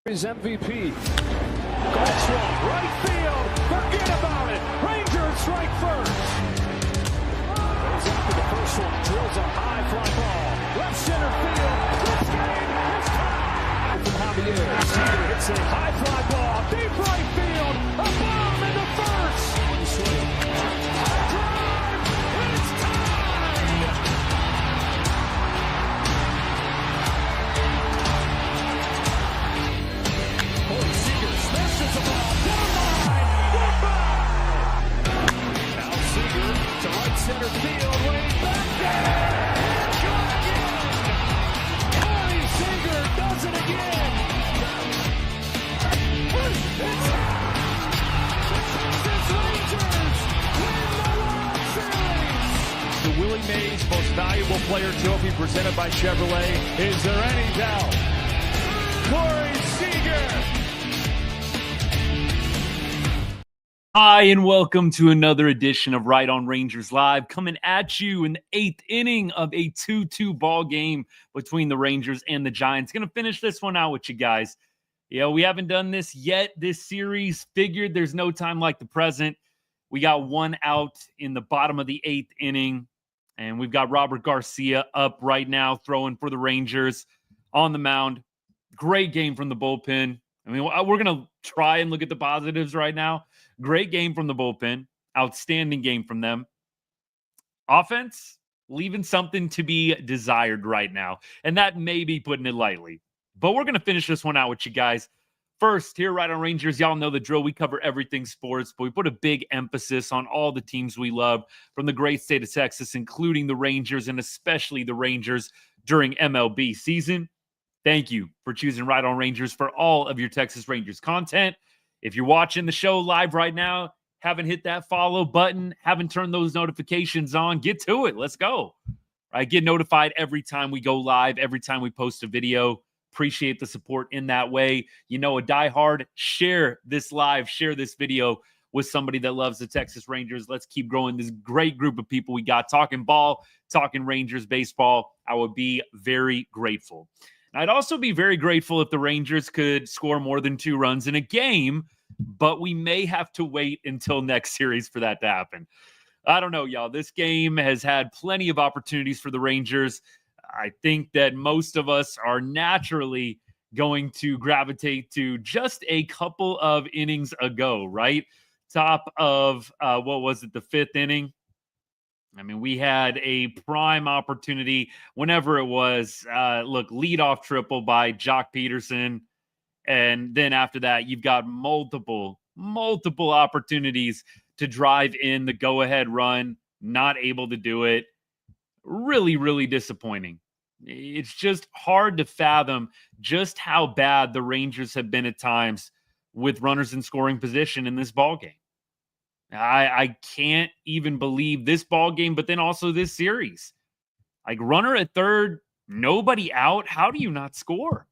His MVP. Golf swung, right field. Forget about it. Rangers strike first. Goes after the first one. Drills a high fly ball. Left center field. This game is tied. From Javier. Seager hits a high fly ball. Deep right field. A bomb into first. One swing. Drive. It's tied. Seager smashes the ball down the line. Goodbye. Now Seager to right center field. Way back there. Corey Seager does it again. It's the Texas Rangers win the World Series. The Willie Mays Most Valuable Player Trophy presented by Chevrolet. Is there any doubt? Corey Seager. Hi, and welcome to another edition of Right on Rangers Live, coming at you in the eighth inning of a 2-2 ball game between the Rangers and the Giants. Going to finish this one out with you guys. We haven't done this yet this series. Figured there's no time like the present. We got one out in the bottom of the eighth inning, and we've got Robert Garcia up right now throwing for the Rangers on the mound. Great game from the bullpen. I mean, we're going to try and look at the positives right now. Great game from the bullpen. Outstanding game from them. Offense, leaving something to be desired right now. And that may be putting it lightly. But we're going to finish this one out with you guys. First, here right on Rangers, y'all know the drill. We cover everything sports, but we put a big emphasis on all the teams we love from the great state of Texas, including the Rangers and especially the Rangers during MLB season. Thank you for choosing Right on Rangers for all of your Texas Rangers content. If you're watching the show live right now, haven't hit that follow button, haven't turned those notifications on, get to it. Let's go. Right, get notified every time we go live, every time we post a video. Appreciate the support in that way. You know, a diehard, share this live, share this video with somebody that loves the Texas Rangers. Let's keep growing this great group of people we got talking ball, talking Rangers baseball. I would be very grateful. I'd also be very grateful if the Rangers could score more than 2 runs in a game, but we may have to wait until next series for that to happen. I don't know, y'all. This game has had plenty of opportunities for the Rangers. I think that most of us are naturally going to gravitate to just a couple of innings ago, right? Top of, the 5th inning? I mean, we had a prime opportunity whenever it was, leadoff triple by Jock Peterson. And then after that, you've got multiple opportunities to drive in the go-ahead run, not able to do it. Really, really disappointing. It's just hard to fathom just how bad the Rangers have been at times with runners in scoring position in this ballgame. I can't even believe this ball game, but then also this series. Like, runner at third, nobody out. How do you not score?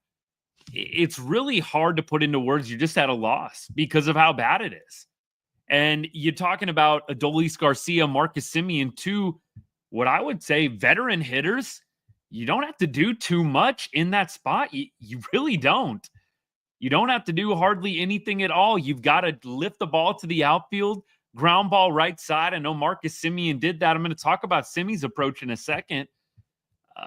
It's really hard to put into words. You're just at a loss because of how bad it is. And you're talking about Adolis Garcia, Marcus Semien, 2, what I would say, veteran hitters. You don't have to do too much in that spot. You really don't. You don't have to do hardly anything at all. You've got to lift the ball to the outfield. Ground ball right side. I know Marcus Semien did that. I'm going to talk about Semi's approach in a second.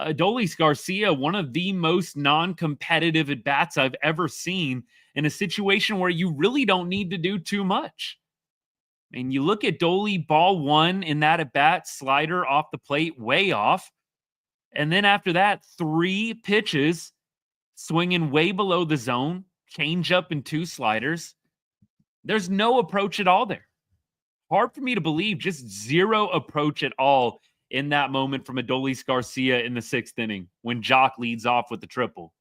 Adolis Garcia, one of the most non-competitive at-bats I've ever seen in a situation where you really don't need to do too much. I mean, you look at Dolly, ball 1 in that at-bat, slider off the plate, way off. And then after that, 3 pitches, swinging way below the zone, change up and 2 sliders. There's no approach at all there. Hard for me to believe, just zero approach at all in that moment from Adolis Garcia in the 6th inning when Jock leads off with the triple.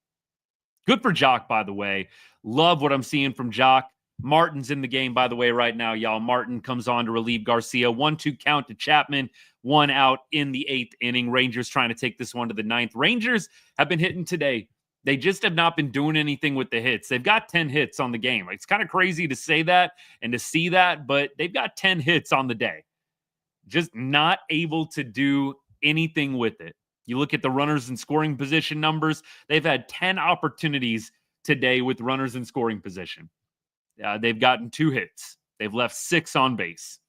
Good for Jock, by the way. Love what I'm seeing from Jock. Martin's in the game, by the way, right now, y'all. Martin comes on to relieve Garcia. 1-2 count to Chapman. 1 out in the 8th inning. Rangers trying to take this one to the 9th. Rangers have been hitting today. They just have not been doing anything with the hits. They've got 10 hits on the game. It's kind of crazy to say that and to see that, but they've got 10 hits on the day. Just not able to do anything with it. You look at the runners in scoring position numbers, they've had 10 opportunities today with runners in scoring position. They've gotten 2 hits. They've left 6 on base.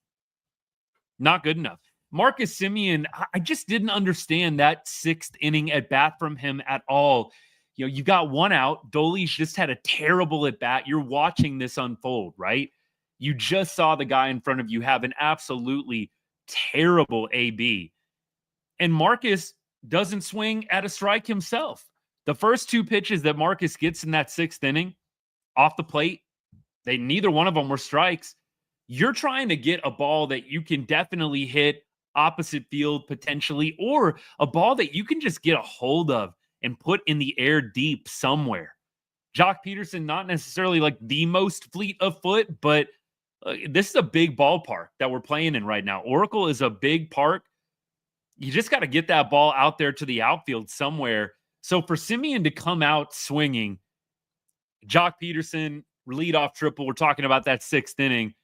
Not good enough. Marcus Semien, I just didn't understand that 6th inning at bat from him at all. You know, you got 1 out. Dolly's just had a terrible at bat. You're watching this unfold, right? You just saw the guy in front of you have an absolutely terrible AB. And Marcus doesn't swing at a strike himself. The first 2 pitches that Marcus gets in that 6th inning off the plate, neither one of them were strikes. You're trying to get a ball that you can definitely hit opposite field potentially, or a ball that you can just get a hold of and put in the air deep somewhere. Jock Peterson, not necessarily like the most fleet of foot, but this is a big ballpark that we're playing in right now. Oracle is a big park. You just got to get that ball out there to the outfield somewhere. So for Semien to come out swinging, Jock Peterson, leadoff triple, we're talking about that 6th inning,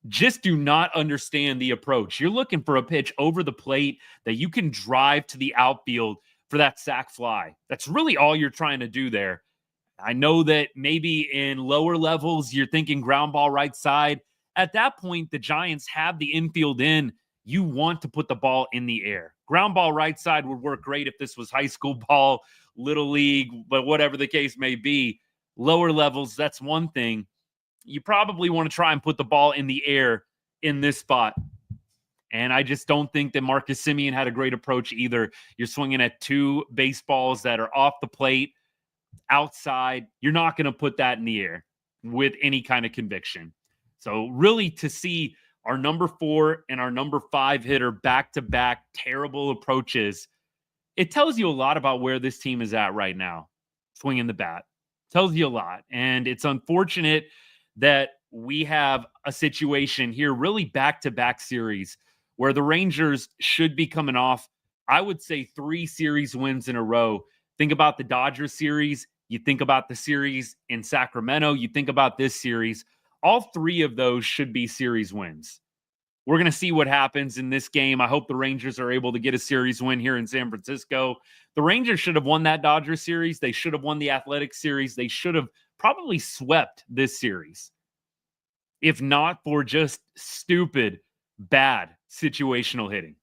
just do not understand the approach. You're looking for a pitch over the plate that you can drive to the outfield for that sac fly. That's really all you're trying to do there. I know that maybe in lower levels, you're thinking ground ball right side. At that point, the Giants have the infield in. You want to put the ball in the air. Ground ball right side would work great if this was high school ball, little league, but whatever the case may be. Lower levels, that's one thing. You probably want to try and put the ball in the air in this spot. And I just don't think that Marcus Semien had a great approach either. You're swinging at 2 baseballs that are off the plate, outside. You're not going to put that in the air with any kind of conviction. So really, to see our number 4 and our number 5 hitter back-to-back terrible approaches, it tells you a lot about where this team is at right now. Swinging the bat tells you a lot. And it's unfortunate that we have a situation here, really back-to-back series, where the Rangers should be coming off, I would say, 3 series wins in a row. Think about the Dodgers series. You think about the series in Sacramento. You think about this series. All 3 of those should be series wins. We're going to see what happens in this game. I hope the Rangers are able to get a series win here in San Francisco. The Rangers should have won that Dodgers series. They should have won the Athletics series. They should have probably swept this series, if not for just stupid, bad situational hitting.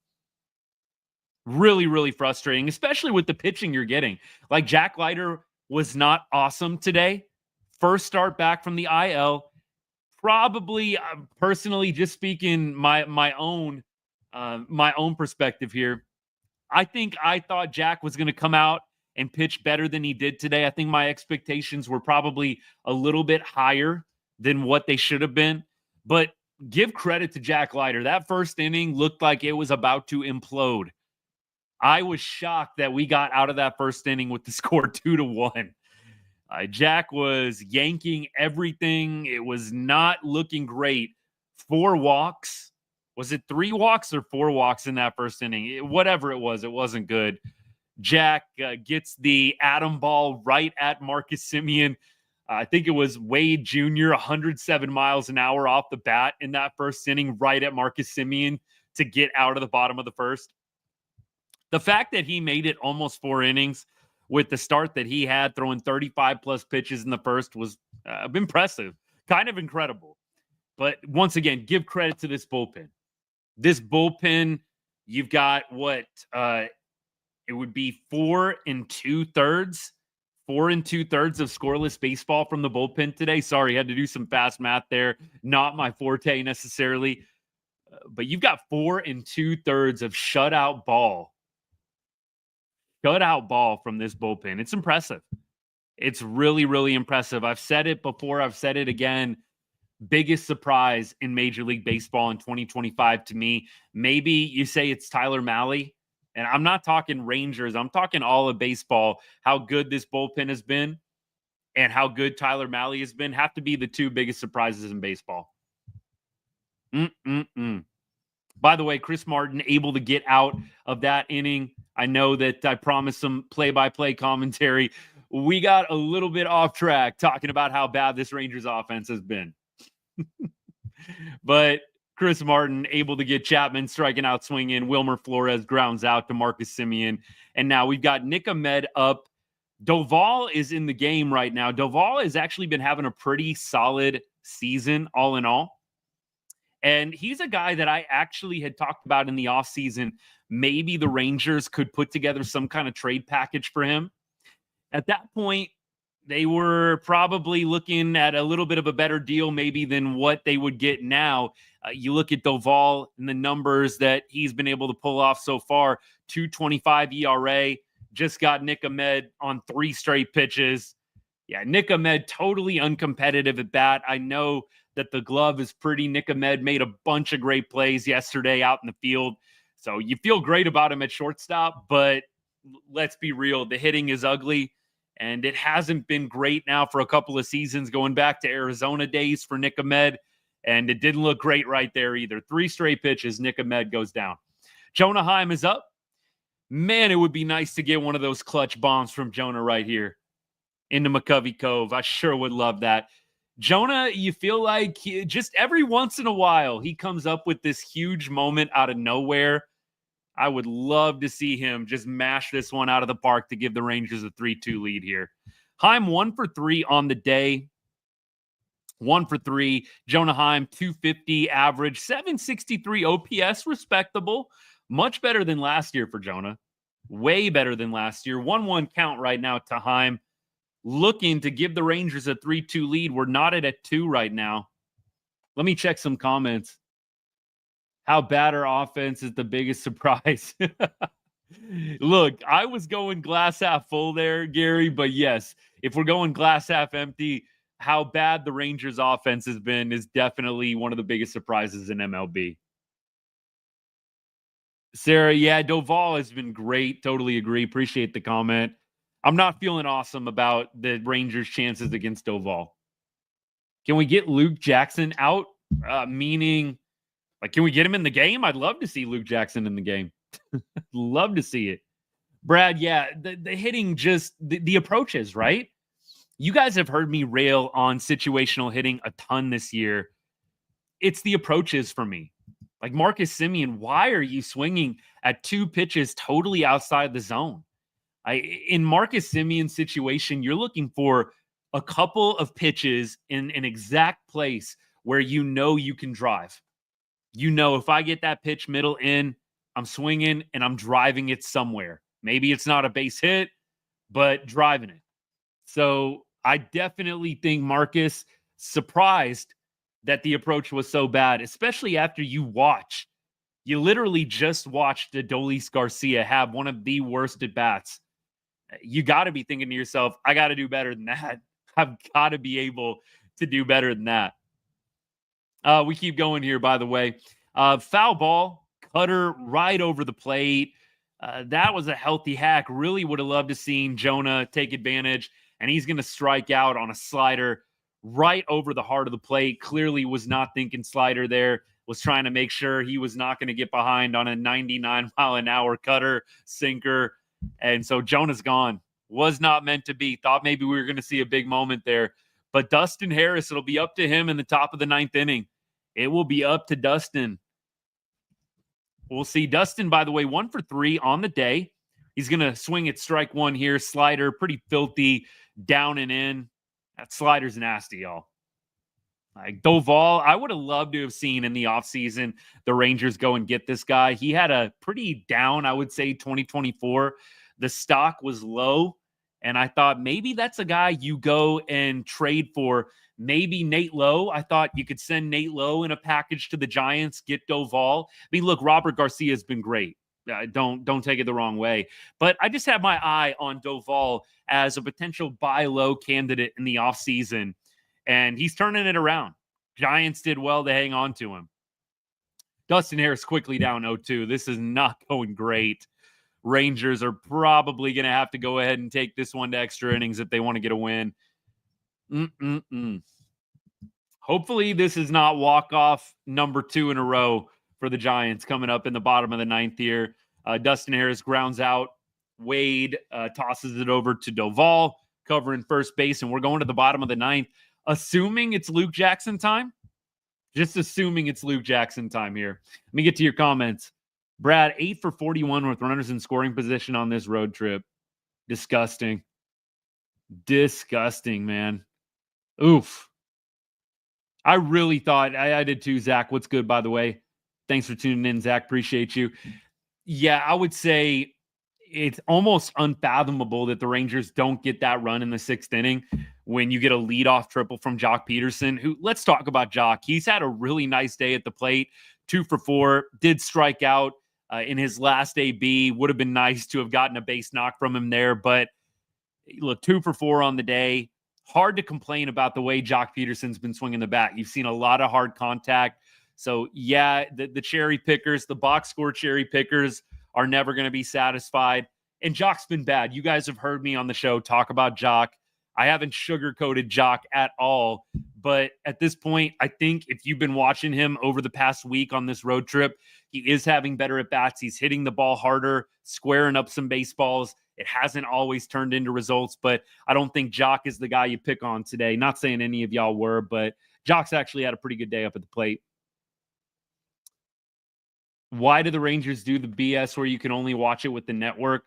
Really, really frustrating, especially with the pitching you're getting. Like, Jack Leiter was not awesome today. First start back from the IL. Probably, personally, just speaking my own perspective here, I thought Jack was going to come out and pitch better than he did today. I think my expectations were probably a little bit higher than what they should have been. But give credit to Jack Leiter. That first inning looked like it was about to implode. I was shocked that we got out of that first inning with the score 2-1. Jack was yanking everything. It was not looking great. 4 walks. Was it 3 walks or 4 walks in that first inning? Whatever it was, it wasn't good. Jack gets the atom ball right at Marcus Semien. I think it was Wade Jr., 107 miles an hour off the bat in that first inning, right at Marcus Semien to get out of the bottom of the first. The fact that he made it almost 4 innings with the start that he had, throwing 35-plus pitches in the first, was impressive, kind of incredible. But once again, give credit to this bullpen. This bullpen, you've got what it would be 4 2/3. 4 2/3 of scoreless baseball from the bullpen today. Sorry, had to do some fast math there. Not my forte necessarily. But you've got 4 2/3 of shutout ball. Shutout ball from this bullpen. It's impressive. It's really, really impressive. I've said it before. I've said it again. Biggest surprise in Major League Baseball in 2025 to me. Maybe you say it's Tyler Mahle. And I'm not talking Rangers. I'm talking all of baseball. How good this bullpen has been and how good Tyler Mahle has been have to be the 2 biggest surprises in baseball. By the way, Chris Martin able to get out of that inning. I know that I promised some play-by-play commentary. We got a little bit off track talking about how bad this Rangers offense has been. But Chris Martin able to get Chapman striking out, swinging. Wilmer Flores grounds out to Marcus Semien. And now we've got Nick Ahmed up. Doval is in the game right now. Doval has actually been having a pretty solid season all in all. And he's a guy that I actually had talked about in the offseason. Maybe the Rangers could put together some kind of trade package for him. At that point, they were probably looking at a little bit of a better deal maybe than what they would get now. You look at Doval and the numbers that he's been able to pull off so far, 2.25 ERA, just got Nick Ahmed on 3 straight pitches. Yeah, Nick Ahmed totally uncompetitive at bat. I know that the glove is pretty. Nick Ahmed made a bunch of great plays yesterday out in the field. So you feel great about him at shortstop, but let's be real, the hitting is ugly. And it hasn't been great now for a couple of seasons, going back to Arizona days for Nick Ahmed. And it didn't look great right there either. 3 straight pitches, Nick Ahmed goes down. Jonah Heim is up. Man, it would be nice to get one of those clutch bombs from Jonah right here into McCovey Cove. I sure would love that. Jonah, you feel like just every once in a while, he comes up with this huge moment out of nowhere. I would love to see him just mash this one out of the park to give the Rangers a 3-2 lead here. Heim 1 for 3 on the day. 1 for 3. Jonah Heim, 250 average, 763 OPS, respectable. Much better than last year for Jonah. Way better than last year. 1-1 count right now to Heim. Looking to give the Rangers a 3-2 lead. We're knotted at 2 right now. Let me check some comments. How bad our offense is the biggest surprise. Look, I was going glass half full there, Gary, but yes, if we're going glass half empty, how bad the Rangers offense has been is definitely one of the biggest surprises in MLB. Sarah, yeah, Doval has been great. Totally agree. Appreciate the comment. I'm not feeling awesome about the Rangers' chances against Doval. Can we get Luke Jackson out? Meaning, like, can we get him in the game? I'd love to see Luke Jackson in the game. Love to see it. Brad, yeah, the hitting just, the approaches, right? You guys have heard me rail on situational hitting a ton this year. It's the approaches for me. Like Marcus Semien, why are you swinging at 2 pitches totally outside the zone? In Marcus Semien's situation, you're looking for a couple of pitches in an exact place where you know you can drive. You know, if I get that pitch middle in, I'm swinging and I'm driving it somewhere. Maybe it's not a base hit, but driving it. So I definitely think Marcus surprised that the approach was so bad, especially after you literally just watched Adolis Garcia have one of the worst at-bats. You got to be thinking to yourself, I got to do better than that. I've got to be able to do better than that. We keep going here, by the way. Foul ball, cutter right over the plate. That was a healthy hack. Really would have loved to seen Jonah take advantage, and he's going to strike out on a slider right over the heart of the plate. Clearly was not thinking slider there. Was trying to make sure he was not going to get behind on a 99-mile-an-hour cutter, sinker. And so Jonah's gone. Was not meant to be. Thought maybe we were going to see a big moment there. But Dustin Harris, it'll be up to him in the top of the 9th inning. It will be up to Dustin. We'll see. Dustin, by the way, 1 for 3 on the day. He's going to swing at strike 1 here. Slider, pretty filthy, down and in. That slider's nasty, y'all. Like Doval, I would have loved to have seen in the offseason the Rangers go and get this guy. He had a pretty down, I would say, 2024. The stock was low, and I thought maybe that's a guy you go and trade for. Maybe Nate Lowe. I thought you could send Nate Lowe in a package to the Giants, get Doval. I mean, look, Robert Garcia has been great. Don't take it the wrong way. But I just have my eye on Doval as a potential buy low candidate in the offseason. And he's turning it around. Giants did well to hang on to him. Dustin Harris quickly down 0-2. This is not going great. Rangers are probably going to have to go ahead and take this one to extra innings if they want to get a win. Hopefully this is not walk-off number 2 in a row for the Giants coming up in the bottom of the 9th here. Dustin Harris grounds out. Wade tosses it over to Doval, covering first base, and we're going to the bottom of the 9th. Assuming it's Luke Jackson time. Just assuming it's Luke Jackson time here. Let me get to your comments. Brad, 8 for 41 with runners in scoring position on this road trip. Disgusting. Disgusting, man. Oof. I really thought I did too, Zach. What's good, by the way? Thanks for tuning in, Zach. Appreciate you. Yeah, I would say it's almost unfathomable that the Rangers don't get that run in the 6th inning when you get a leadoff triple from Jock Peterson, who, let's talk about Jock. He's had a really nice day at the plate, 2 for 4, did strike out in his last AB. Would have been nice to have gotten a base knock from him there, but look, 2 for 4 on the day. Hard to complain about the way Jock Peterson's been swinging the bat. You've seen a lot of hard contact. So, yeah, the cherry pickers, the box score cherry pickers are never going to be satisfied. And Jock's been bad. You guys have heard me on the show talk about Jock. I haven't sugarcoated Jock at all. But at this point, I think if you've been watching him over the past week on this road trip, he is having better at-bats. He's hitting the ball harder, squaring up some baseballs. It hasn't always turned into results, but I don't think Jock is the guy you pick on today. Not saying any of y'all were, but Jock's actually had a pretty good day up at the plate. Why do the Rangers do the BS where you can only watch it with the network?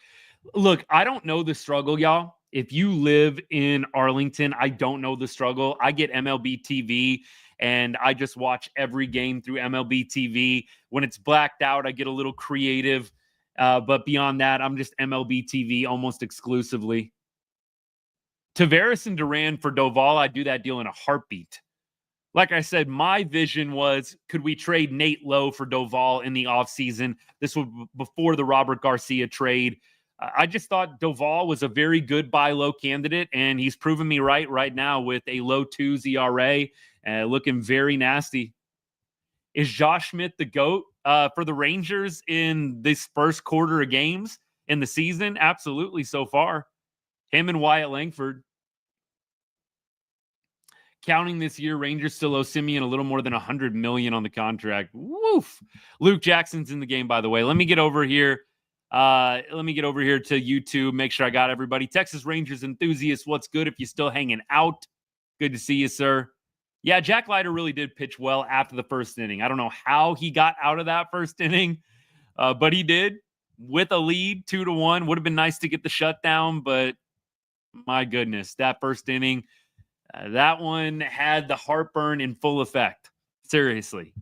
Look, I don't know the struggle, y'all. If you live in Arlington, I don't know the struggle. I get MLB TV, and I just watch every game through MLB TV. When it's blacked out, I get a little creative. But beyond that, I'm just MLB TV almost exclusively. Tavares and Duran for Doval, I'd do that deal in a heartbeat. Like I said, my vision was, could we trade Nate Lowe for Doval in the offseason? This was before the Robert Garcia trade. I just thought Doval was a very good buy low candidate, and he's proven me right now with a low 2s ERA, looking very nasty. Is Josh Smith the GOAT for the Rangers in this first quarter of games in the season? Absolutely so far. Him and Wyatt Langford. Counting this year, Rangers still owe Simeon a little more than $100 million on the contract. Woof. Luke Jackson's in the game, by the way. Let me get over here. To YouTube. Make sure I got everybody. Texas Rangers enthusiasts, what's good? If you're still hanging out, good to see you, sir. Yeah, Jack Leiter really did pitch well after the first inning. I don't know how he got out of that first inning, but he did with a lead, 2-1. Would have been nice to get the shutdown, but my goodness, that first inning. That one had the heartburn in full effect. Seriously.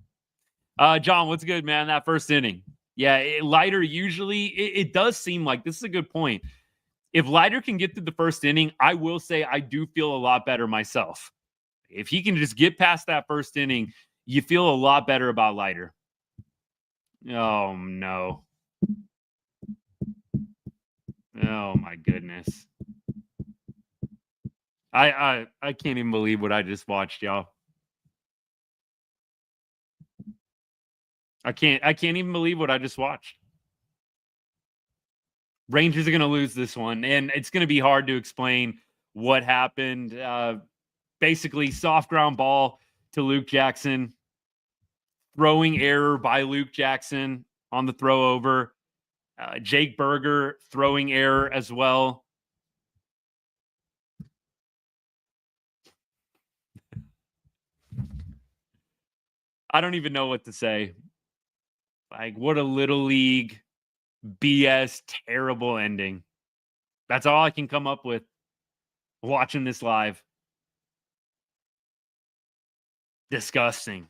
John, what's good, man? That first inning. Yeah, Leiter usually, it does seem like, this is a good point. If Leiter can get through the first inning, I will say I do feel a lot better myself. If he can just get past that first inning, you feel a lot better about Leiter. Oh, no. Oh, my goodness. I can't even believe what I just watched, y'all. I can't even believe what I just watched. Rangers are going to lose this one, and it's going to be hard to explain what happened. Basically, soft ground ball to Luke Jackson. Throwing error by Luke Jackson on the throw over. Jake Berger throwing error as well. I don't even know what to say. Like, what a little league BS terrible ending. That's all I can come up with watching this live. Disgusting.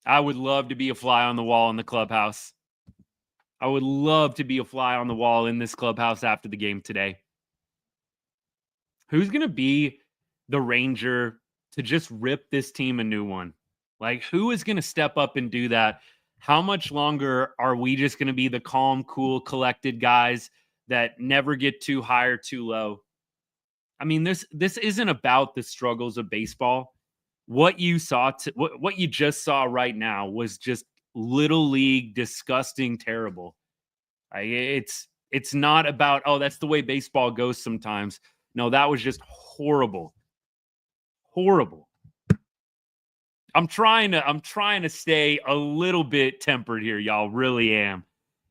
I would love to be a fly on the wall in the clubhouse. I would love to be a fly on the wall in this clubhouse after the game today. Who's going to be the Ranger to just rip this team a new one? Like, who is going to step up and do that? How much longer are we just going to be the calm, cool, collected guys that never get too high or too low? I mean, this isn't about the struggles of baseball. What you saw, what you just saw right now was just little league, disgusting, terrible. It's not about, oh, that's the way baseball goes sometimes. No, that was just horrible. Horrible. I'm trying to stay a little bit tempered here, y'all. Really am.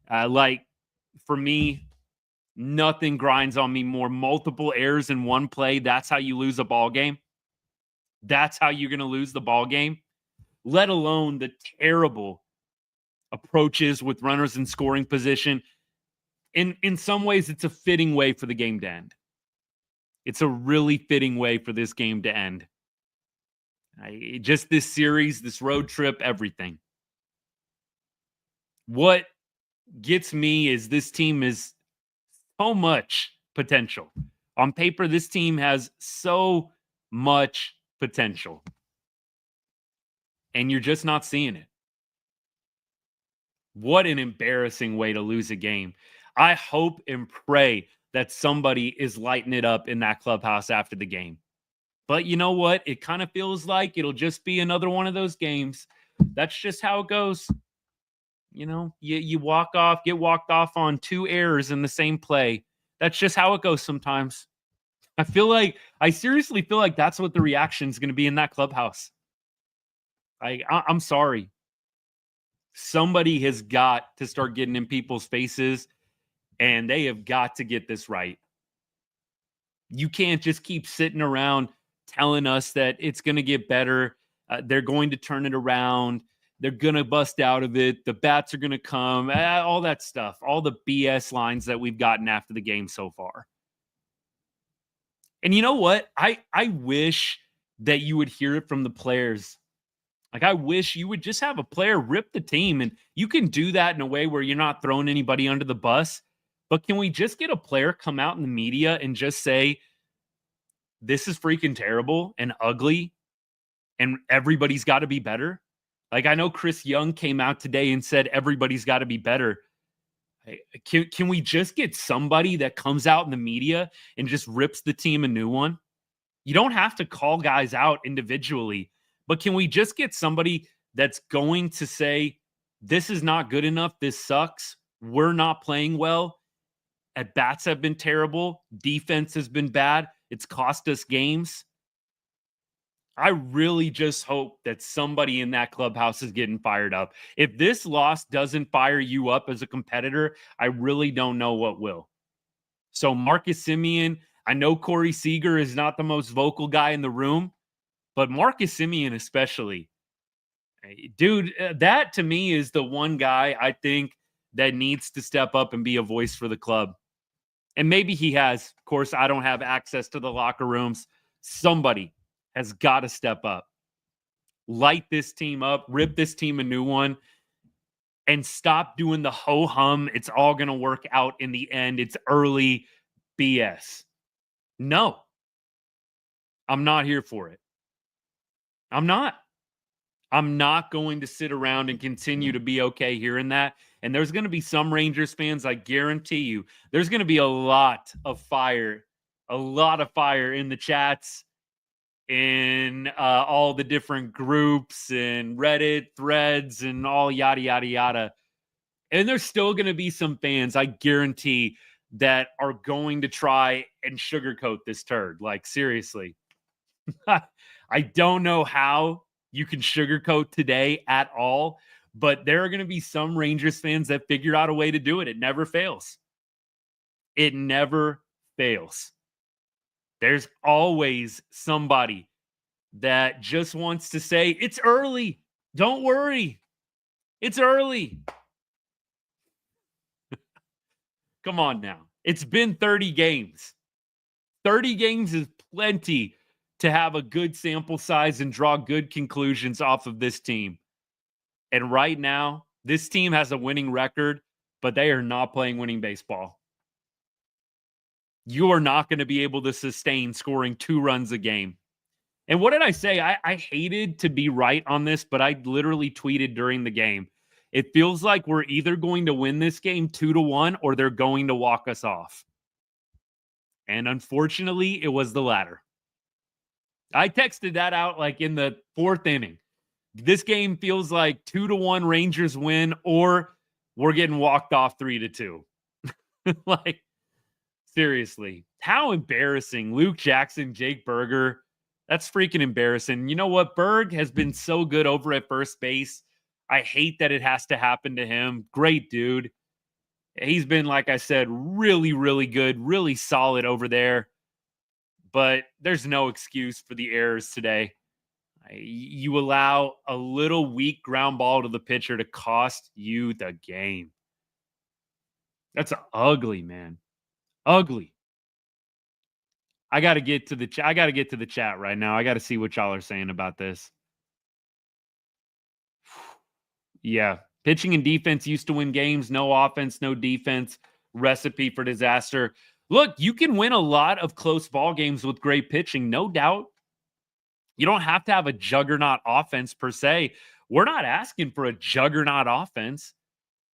Like, for me, nothing grinds on me more. Multiple errors in one play. That's how you lose a ball game. That's how you're going to lose the ball game. Let alone the terrible approaches with runners in scoring position. In some ways, it's a fitting way for the game to end. It's a really fitting way for this game to end. Just this series, this road trip, everything. What gets me is this team is so much potential. On paper, this team has so much potential. And you're just not seeing it. What an embarrassing way to lose a game. I hope and pray that somebody is lighting it up in that clubhouse after the game. But you know what? It kind of feels like it'll just be another one of those games. That's just how it goes. You know, you walk off, get walked off on 2 errors in the same play. That's just how it goes sometimes. I seriously feel like that's what the reaction is going to be in that clubhouse. I'm sorry. Somebody has got to start getting in people's faces, and they have got to get this right. You can't just keep sitting around telling us that it's going to get better. They're going to turn it around. They're going to bust out of it. The bats are going to come. All that stuff. All the BS lines that we've gotten after the game so far. And you know what? I wish that you would hear it from the players. Like, I wish you would just have a player rip the team, and you can do that in a way where you're not throwing anybody under the bus. But can we just get a player come out in the media and just say, this is freaking terrible and ugly, and everybody's got to be better? Like, I know Chris Young came out today and said everybody's got to be better. Can we just get somebody that comes out in the media and just rips the team a new one? You don't have to call guys out individually. But can we just get somebody that's going to say, this is not good enough, this sucks, we're not playing well, at bats have been terrible, defense has been bad, it's cost us games? I really just hope that somebody in that clubhouse is getting fired up. If this loss doesn't fire you up as a competitor, I really don't know what will. So Marcus Semien, I know Corey Seager is not the most vocal guy in the room, but Marcus Semien especially, dude, that to me is the one guy I think that needs to step up and be a voice for the club. And maybe he has. Of course, I don't have access to the locker rooms. Somebody has got to step up. Light this team up, rip this team a new one, and stop doing the ho-hum, it's all going to work out in the end, it's early BS. No. I'm not here for it. I'm not going to sit around and continue to be okay hearing that. And there's going to be some Rangers fans, I guarantee you, there's going to be a lot of fire in the chats, in all the different groups and Reddit threads and all yada, yada, yada. And there's still going to be some fans, I guarantee, that are going to try and sugarcoat this turd. Like, seriously. I don't know how you can sugarcoat today at all, but there are going to be some Rangers fans that figured out a way to do it. It never fails. It never fails. There's always somebody that just wants to say, it's early. Don't worry. It's early. Come on now. It's been 30 games. 30 games is plenty to have a good sample size and draw good conclusions off of this team. And right now, this team has a winning record, but they are not playing winning baseball. You are not going to be able to sustain scoring 2 runs a game. And what did I say? I hated to be right on this, but I literally tweeted during the game. It feels like we're either going to win this game 2-1 or they're going to walk us off. And unfortunately, it was the latter. I texted that out like in the 4th inning. This game feels like 2-1 Rangers win, or we're getting walked off 3-2. Like, seriously, how embarrassing. Luke Jackson, Jake Berger. That's freaking embarrassing. You know what? Berg has been so good over at first base. I hate that it has to happen to him. Great dude. He's been, like I said, really, really good, really solid over there. But there's no excuse for the errors today. You allow a little weak ground ball to the pitcher to cost you the game. That's ugly, man. Ugly. I got to get to the chat. I got to get to the chat right now. I got to see what y'all are saying about this. Yeah. Pitching and defense used to win games. No offense, no defense. Recipe for disaster. Look, you can win a lot of close ball games with great pitching, no doubt. You don't have to have a juggernaut offense per se. We're not asking for a juggernaut offense.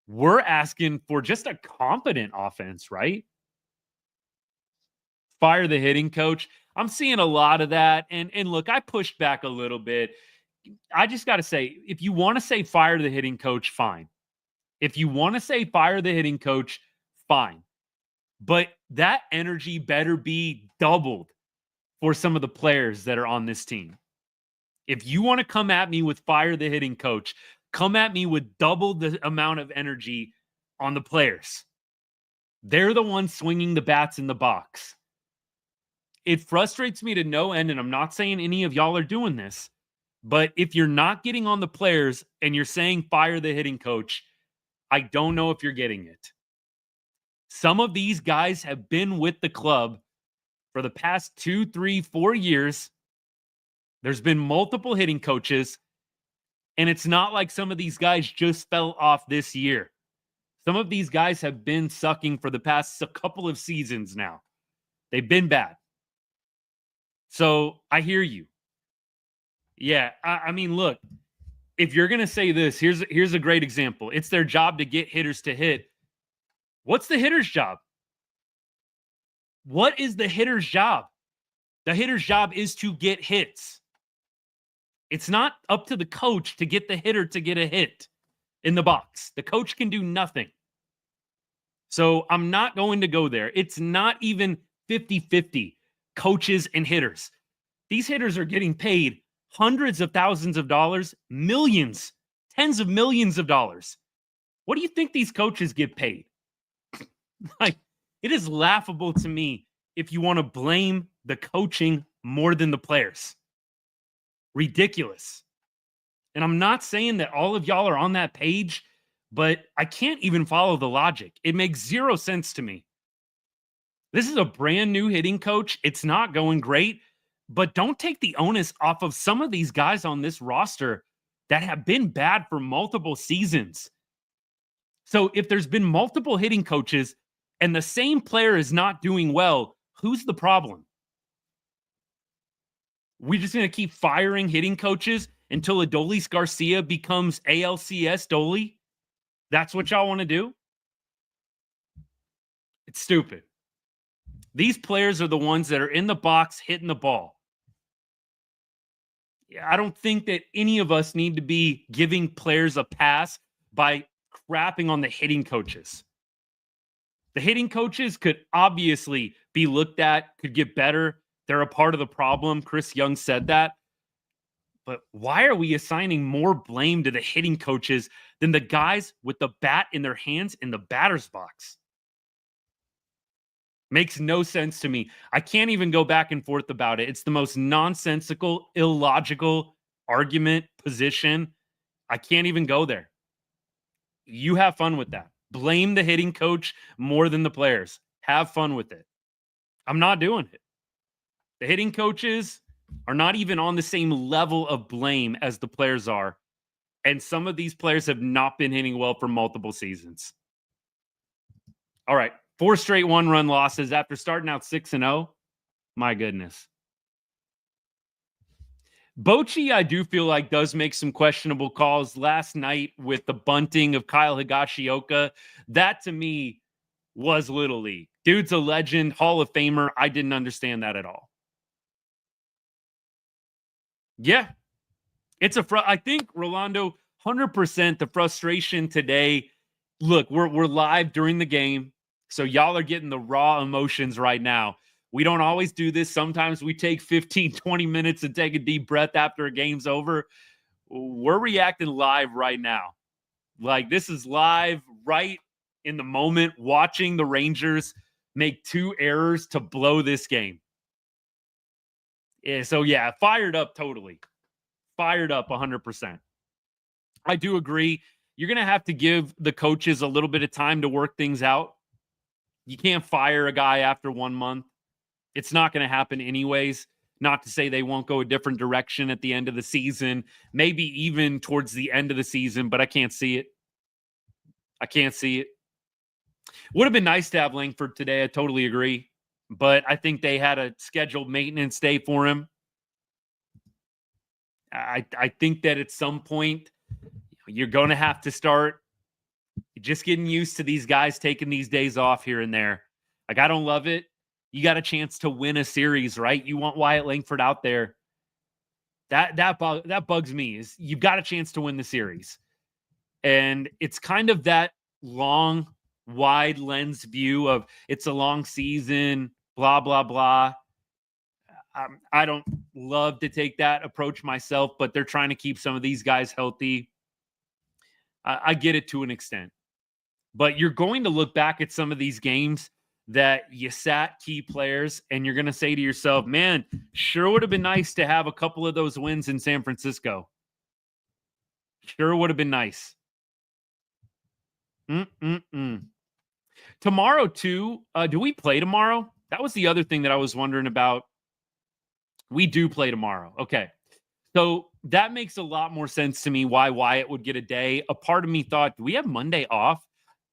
We're asking for just a competent offense, right? Fire the hitting coach. I'm seeing a lot of that. And look, I pushed back a little bit. I just got to say, if you want to say fire the hitting coach, fine. If you want to say fire the hitting coach, fine. But that energy better be doubled for some of the players that are on this team. If you want to come at me with fire the hitting coach, come at me with double the amount of energy on the players. They're the ones swinging the bats in the box. It frustrates me to no end, and I'm not saying any of y'all are doing this, but if you're not getting on the players and you're saying fire the hitting coach, I don't know if you're getting it. Some of these guys have been with the club for the past 2, 3, 4 years. There's been multiple hitting coaches, and it's not like some of these guys just fell off this year. Some of these guys have been sucking for the past couple of seasons now. They've been bad. So I hear you. Yeah, I mean, look, if you're going to say this, here's a great example. It's their job to get hitters to hit. What's the hitter's job? What is the hitter's job? The hitter's job is to get hits. It's not up to the coach to get the hitter to get a hit in the box. The coach can do nothing. So I'm not going to go there. It's not even 50-50 coaches and hitters. These hitters are getting paid hundreds of thousands of dollars, millions, tens of millions of dollars. What do you think these coaches get paid? Like, it is laughable to me if you want to blame the coaching more than the players. Ridiculous. And I'm not saying that all of y'all are on that page, but I can't even follow the logic. It makes zero sense to me. This is a brand new hitting coach. It's not going great, but don't take the onus off of some of these guys on this roster that have been bad for multiple seasons. So if there's been multiple hitting coaches and the same player is not doing well, who's the problem? We're just going to keep firing hitting coaches until Adolis Garcia becomes ALCS Dolly? That's what y'all want to do? It's stupid. These players are the ones that are in the box hitting the ball. I don't think that any of us need to be giving players a pass by crapping on the hitting coaches. The hitting coaches could obviously be looked at, could get better. They're a part of the problem. Chris Young said that. But why are we assigning more blame to the hitting coaches than the guys with the bat in their hands in the batter's box? Makes no sense to me. I can't even go back and forth about it. It's the most nonsensical, illogical argument, position. I can't even go there. You have fun with that. Blame the hitting coach more than the players. Have fun with it. I'm not doing it. The hitting coaches are not even on the same level of blame as the players are. And some of these players have not been hitting well for multiple seasons. All right. 4 straight 1-run losses after starting out 6-0. My goodness. Bochy, I do feel like, does make some questionable calls. Last night with the bunting of Kyle Higashioka, that to me was Little League. Dude's a legend, Hall of Famer. I didn't understand that at all. Yeah. I think, Rolando, 100% the frustration today. Look, we're live during the game. So y'all are getting the raw emotions right now. We don't always do this. Sometimes we take 15, 20 minutes and take a deep breath after a game's over. We're reacting live right now. Like, this is live right in the moment, watching the Rangers make 2 errors to blow this game. Yeah, so yeah, fired up totally. Fired up 100%. I do agree. You're going to have to give the coaches a little bit of time to work things out. You can't fire a guy after 1 month. It's not going to happen anyways. Not to say they won't go a different direction at the end of the season, maybe even towards the end of the season, but I can't see it. I can't see it. Would have been nice to have Langford today. I totally agree. But I think they had a scheduled maintenance day for him. I think that at some point you're going to have to start just getting used to these guys taking these days off here and there. Like, I don't love it. You got a chance to win a series, right? You want Wyatt Langford out there. That bugs me, is you've got a chance to win the series. And it's kind of that long, wide lens view of it's a long season, blah, blah, blah. I don't love to take that approach myself, but they're trying to keep some of these guys healthy. I get it to an extent. But you're going to look back at some of these games that you sat key players, and you're going to say to yourself, man, sure would have been nice to have a couple of those wins in San Francisco. Sure would have been nice. Tomorrow, too, do we play tomorrow? That was the other thing that I was wondering about. We do play tomorrow. Okay. So that makes a lot more sense to me why Wyatt would get a day. A part of me thought, do we have Monday off?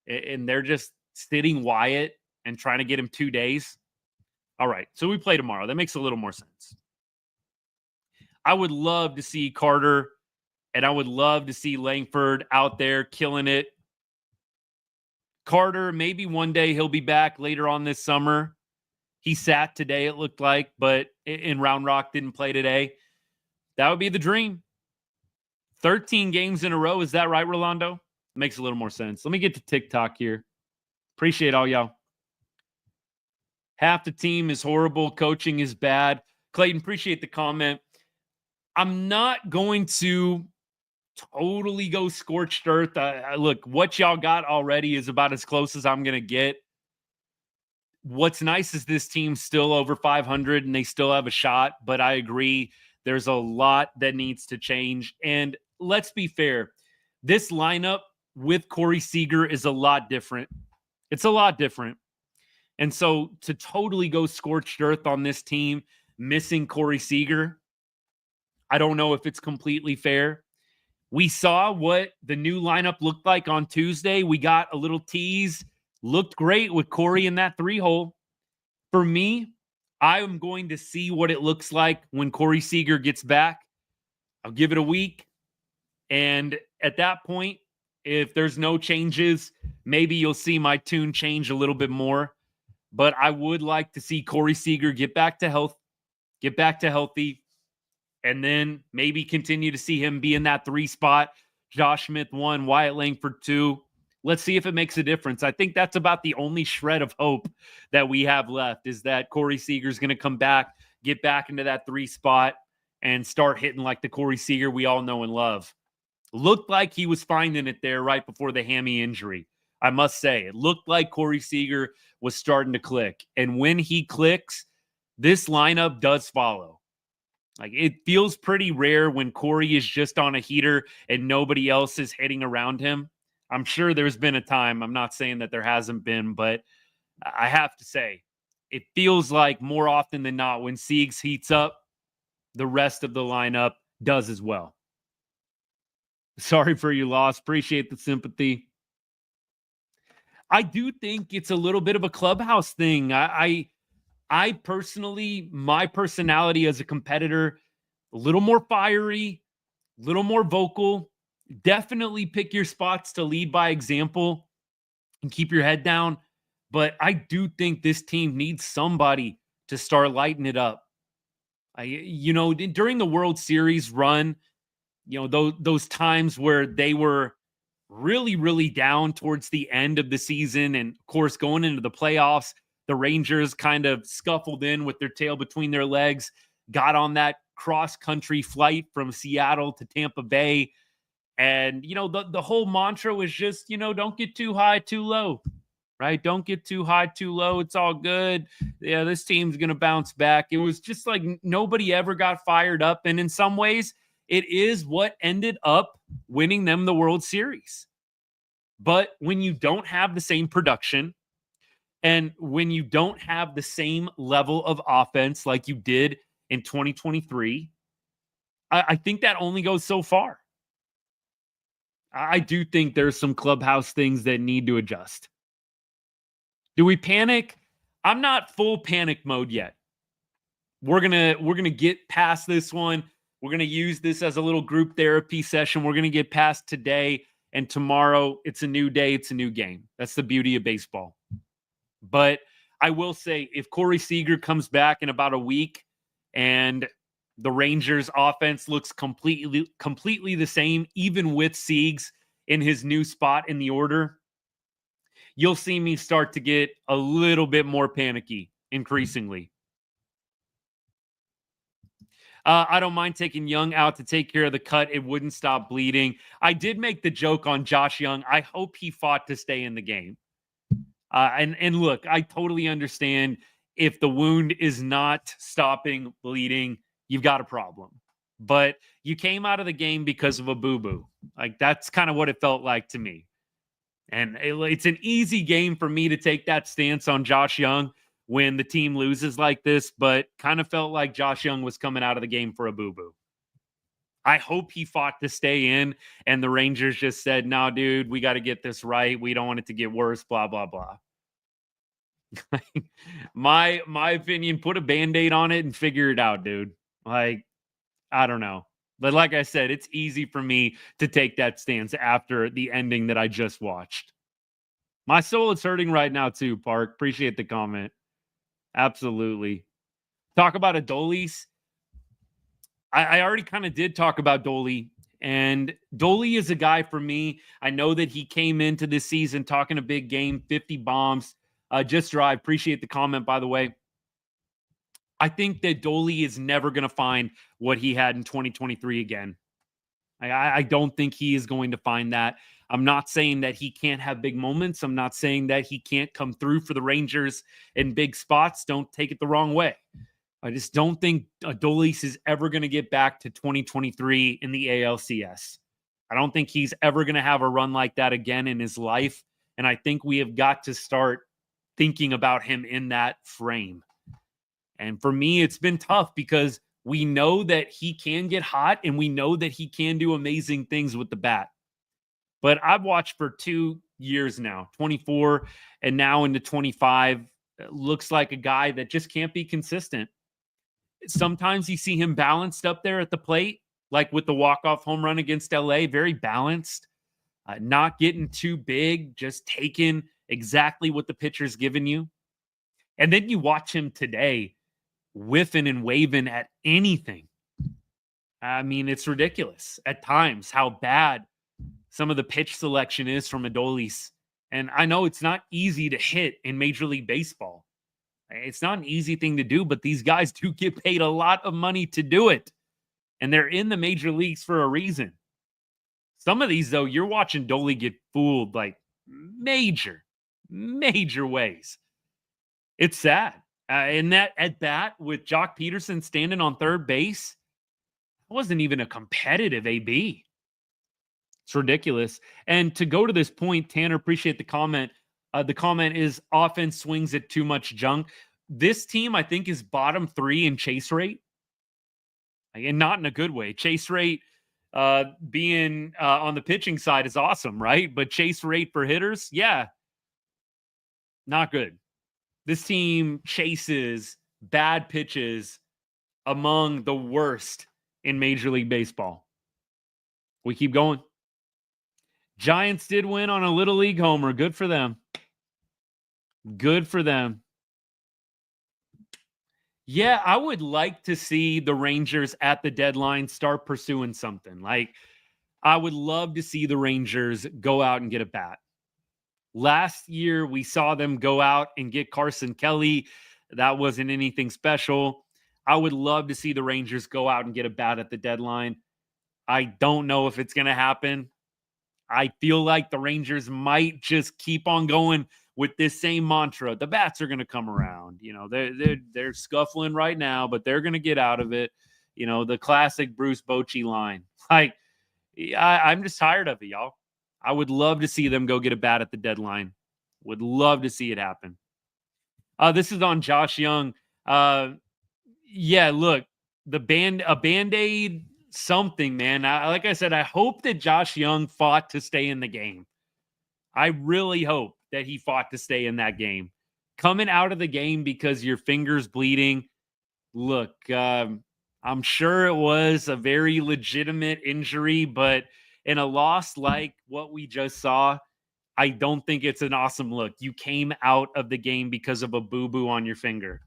And they're just sitting Wyatt and trying to get him 2 days. All right. So we play tomorrow. That makes a little more sense. I would love to see Carter, and I would love to see Langford out there killing it. Carter, maybe one day he'll be back later on this summer. He sat today, it looked like, but in Round Rock didn't play today. That would be the dream. 13 games in a row. Is that right, Rolando? Makes a little more sense. Let me get to TikTok here. Appreciate all y'all. Half the team is horrible. Coaching is bad. Clayton, appreciate the comment. I'm not going to totally go scorched earth. Look, what y'all got already is about as close as I'm going to get. What's nice is this team's still over 500 and they still have a shot, but I agree there's a lot that needs to change. And let's be fair, this lineup with Corey Seager is a lot different. It's a lot different. And so to totally go scorched earth on this team, missing Corey Seager, I don't know if it's completely fair. We saw what the new lineup looked like on Tuesday. We got a little tease. Looked great with Corey in that 3-hole. For me, I am going to see what it looks like when Corey Seager gets back. I'll give it a week. And at that point, if there's no changes, maybe you'll see my tune change a little bit more. But I would like to see Corey Seager get back to healthy, and then maybe continue to see him be in that 3 spot. Josh Smith 1, Wyatt Langford 2. Let's see if it makes a difference. I think that's about the only shred of hope that we have left, is that Corey Seager's going to come back, get back into that 3 spot, and start hitting like the Corey Seager we all know and love. Looked like he was finding it there right before the hammy injury. I must say, it looked like Corey Seager was starting to click. And when he clicks, this lineup does follow. Like, it feels pretty rare when Corey is just on a heater and nobody else is hitting around him. I'm sure there's been a time, I'm not saying that there hasn't been, but I have to say, it feels like more often than not, when Siegs heats up, the rest of the lineup does as well. Sorry for your loss. Appreciate the sympathy. I do think it's a little bit of a clubhouse thing. I personally, my personality as a competitor, a little more fiery, a little more vocal. Definitely pick your spots to lead by example and keep your head down. But I do think this team needs somebody to start lighting it up. During the World Series run, those times where they were really, really down towards the end of the season, and of course, going into the playoffs, the Rangers kind of scuffled in with their tail between their legs, got on that cross-country flight from Seattle to Tampa Bay. And, the whole mantra was just, don't get too high, too low, right? Don't get too high, too low. It's all good. Yeah, this team's going to bounce back. It was just like nobody ever got fired up. And in some ways, it is what ended up winning them the World Series. But when you don't have the same production, And when you don't have the same level of offense like you did in 2023, I think that only goes so far. I do think there's some clubhouse things that need to adjust. Do we panic? I'm not full panic mode yet. We're gonna get past this one. We're gonna use this as a little group therapy session. We're gonna get past today and tomorrow. It's a new day. It's a new game. That's the beauty of baseball. But I will say, if Corey Seager comes back in about a week and the Rangers offense looks completely the same, even with Siegs in his new spot in the order, you'll see me start to get a little bit more panicky increasingly. I don't mind taking Young out to take care of the cut. It wouldn't stop bleeding. I did make the joke on Josh Young. I hope he fought to stay in the game. And look, I totally understand if the wound is not stopping bleeding, you've got a problem. But you came out of the game because of a boo-boo. Like, that's kind of what it felt like to me. And it's an easy game for me to take that stance on Josh Young when the team loses like this, but kind of felt like Josh Young was coming out of the game for a boo-boo. I hope he fought to stay in, and the Rangers just said, no, dude, we got to get this right. We don't want it to get worse, blah, blah, blah. my opinion, put a Band-Aid on it and figure it out, dude. Like, I don't know. But like I said, it's easy for me to take that stance after the ending that I just watched. My soul is hurting right now too, Park. Appreciate the comment. Absolutely. Talk about Adolis. I already kind of did talk about Dolly, and Dolly is a guy for me. I know that he came into this season talking a big game, 50 bombs. Just drive. Appreciate the comment, by the way. I think that Dolly is never going to find what he had in 2023 again. I don't think he is going to find that. I'm not saying that he can't have big moments. I'm not saying that he can't come through for the Rangers in big spots. Don't take it the wrong way. I just don't think Adolis is ever going to get back to 2023 in the ALCS. I don't think he's ever going to have a run like that again in his life. And I think we have got to start thinking about him in that frame. And for me, it's been tough because we know that he can get hot and we know that he can do amazing things with the bat. But I've watched for 2 years now, 24 and now into 25. It looks like a guy that just can't be consistent. Sometimes you see him balanced up there at the plate, like with the walk-off home run against LA, very balanced, not getting too big, just taking exactly what the pitcher's given you. And then you watch him today whiffing and waving at anything. I mean, it's ridiculous at times how bad some of the pitch selection is from Adolis. And I know it's not easy to hit in Major League Baseball. It's not an easy thing to do, but these guys do get paid a lot of money to do it. And they're in the major leagues for a reason. Some of these, though, you're watching Dolly get fooled like major ways. It's sad. And that at bat with Jock Peterson standing on third base, it wasn't even a competitive AB. It's ridiculous. And to go to this point, Tanner, appreciate the comment. The comment is offense swings at too much junk. This team, I think, is bottom 3 in chase rate. And not in a good way. Chase rate being on the pitching side is awesome, right? But chase rate for hitters, yeah, not good. This team chases bad pitches among the worst in Major League Baseball. We keep going. Giants did win on a Little League homer. Good for them. Good for them. Yeah, I would like to see the Rangers at the deadline start pursuing something. Like, I would love to see the Rangers go out and get a bat. Last year, we saw them go out and get Carson Kelly. That wasn't anything special. I would love to see the Rangers go out and get a bat at the deadline. I don't know if it's going to happen. I feel like the Rangers might just keep on going with this same mantra. The bats are going to come around. You know, they're scuffling right now, but they're going to get out of it. You know, the classic Bruce Bochy line. Like, I'm just tired of it, y'all. I would love to see them go get a bat at the deadline. Would love to see it happen. This is on Josh Young. Yeah, look, a Band-Aid something, man. Like I said, I hope that Josh Young fought to stay in the game. I really hope that he fought to stay in that game. Coming out of the game because your finger's bleeding, look, I'm sure it was a very legitimate injury, but in a loss like what we just saw, I don't think it's an awesome look. You came out of the game because of a boo-boo on your finger.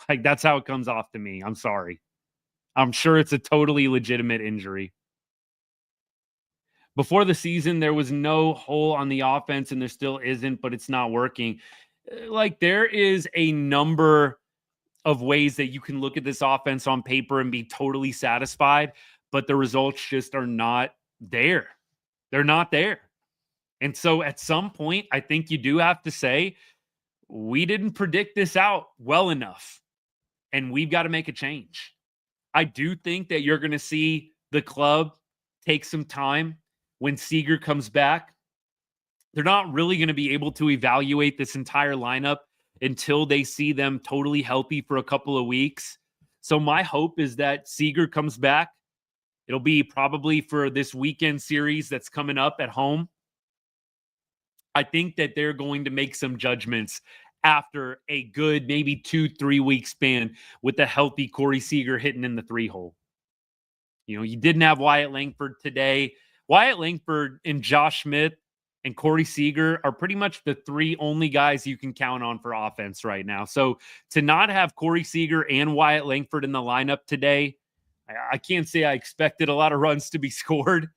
Like, that's how it comes off to me. I'm sorry. I'm sure it's a totally legitimate injury. Before the season, there was no hole on the offense, and there still isn't, but it's not working. Like, there is a number of ways that you can look at this offense on paper and be totally satisfied, but the results just are not there. They're not there. And so at some point, I think you do have to say, we didn't predict this out well enough, and we've got to make a change. I do think that you're going to see the club take some time when Seager comes back. They're not really going to be able to evaluate this entire lineup until they see them totally healthy for a couple of weeks. So my hope is that Seager comes back. It'll be probably for this weekend series that's coming up at home. I think that they're going to make some judgments after a good maybe 2-3 week span with the healthy Corey Seager hitting in the 3-hole. You know, you didn't have Wyatt Langford today. Wyatt Langford and Josh Smith and Corey Seager are pretty much the 3 only guys you can count on for offense right now. So to not have Corey Seager and Wyatt Langford in the lineup today, I can't say I expected a lot of runs to be scored,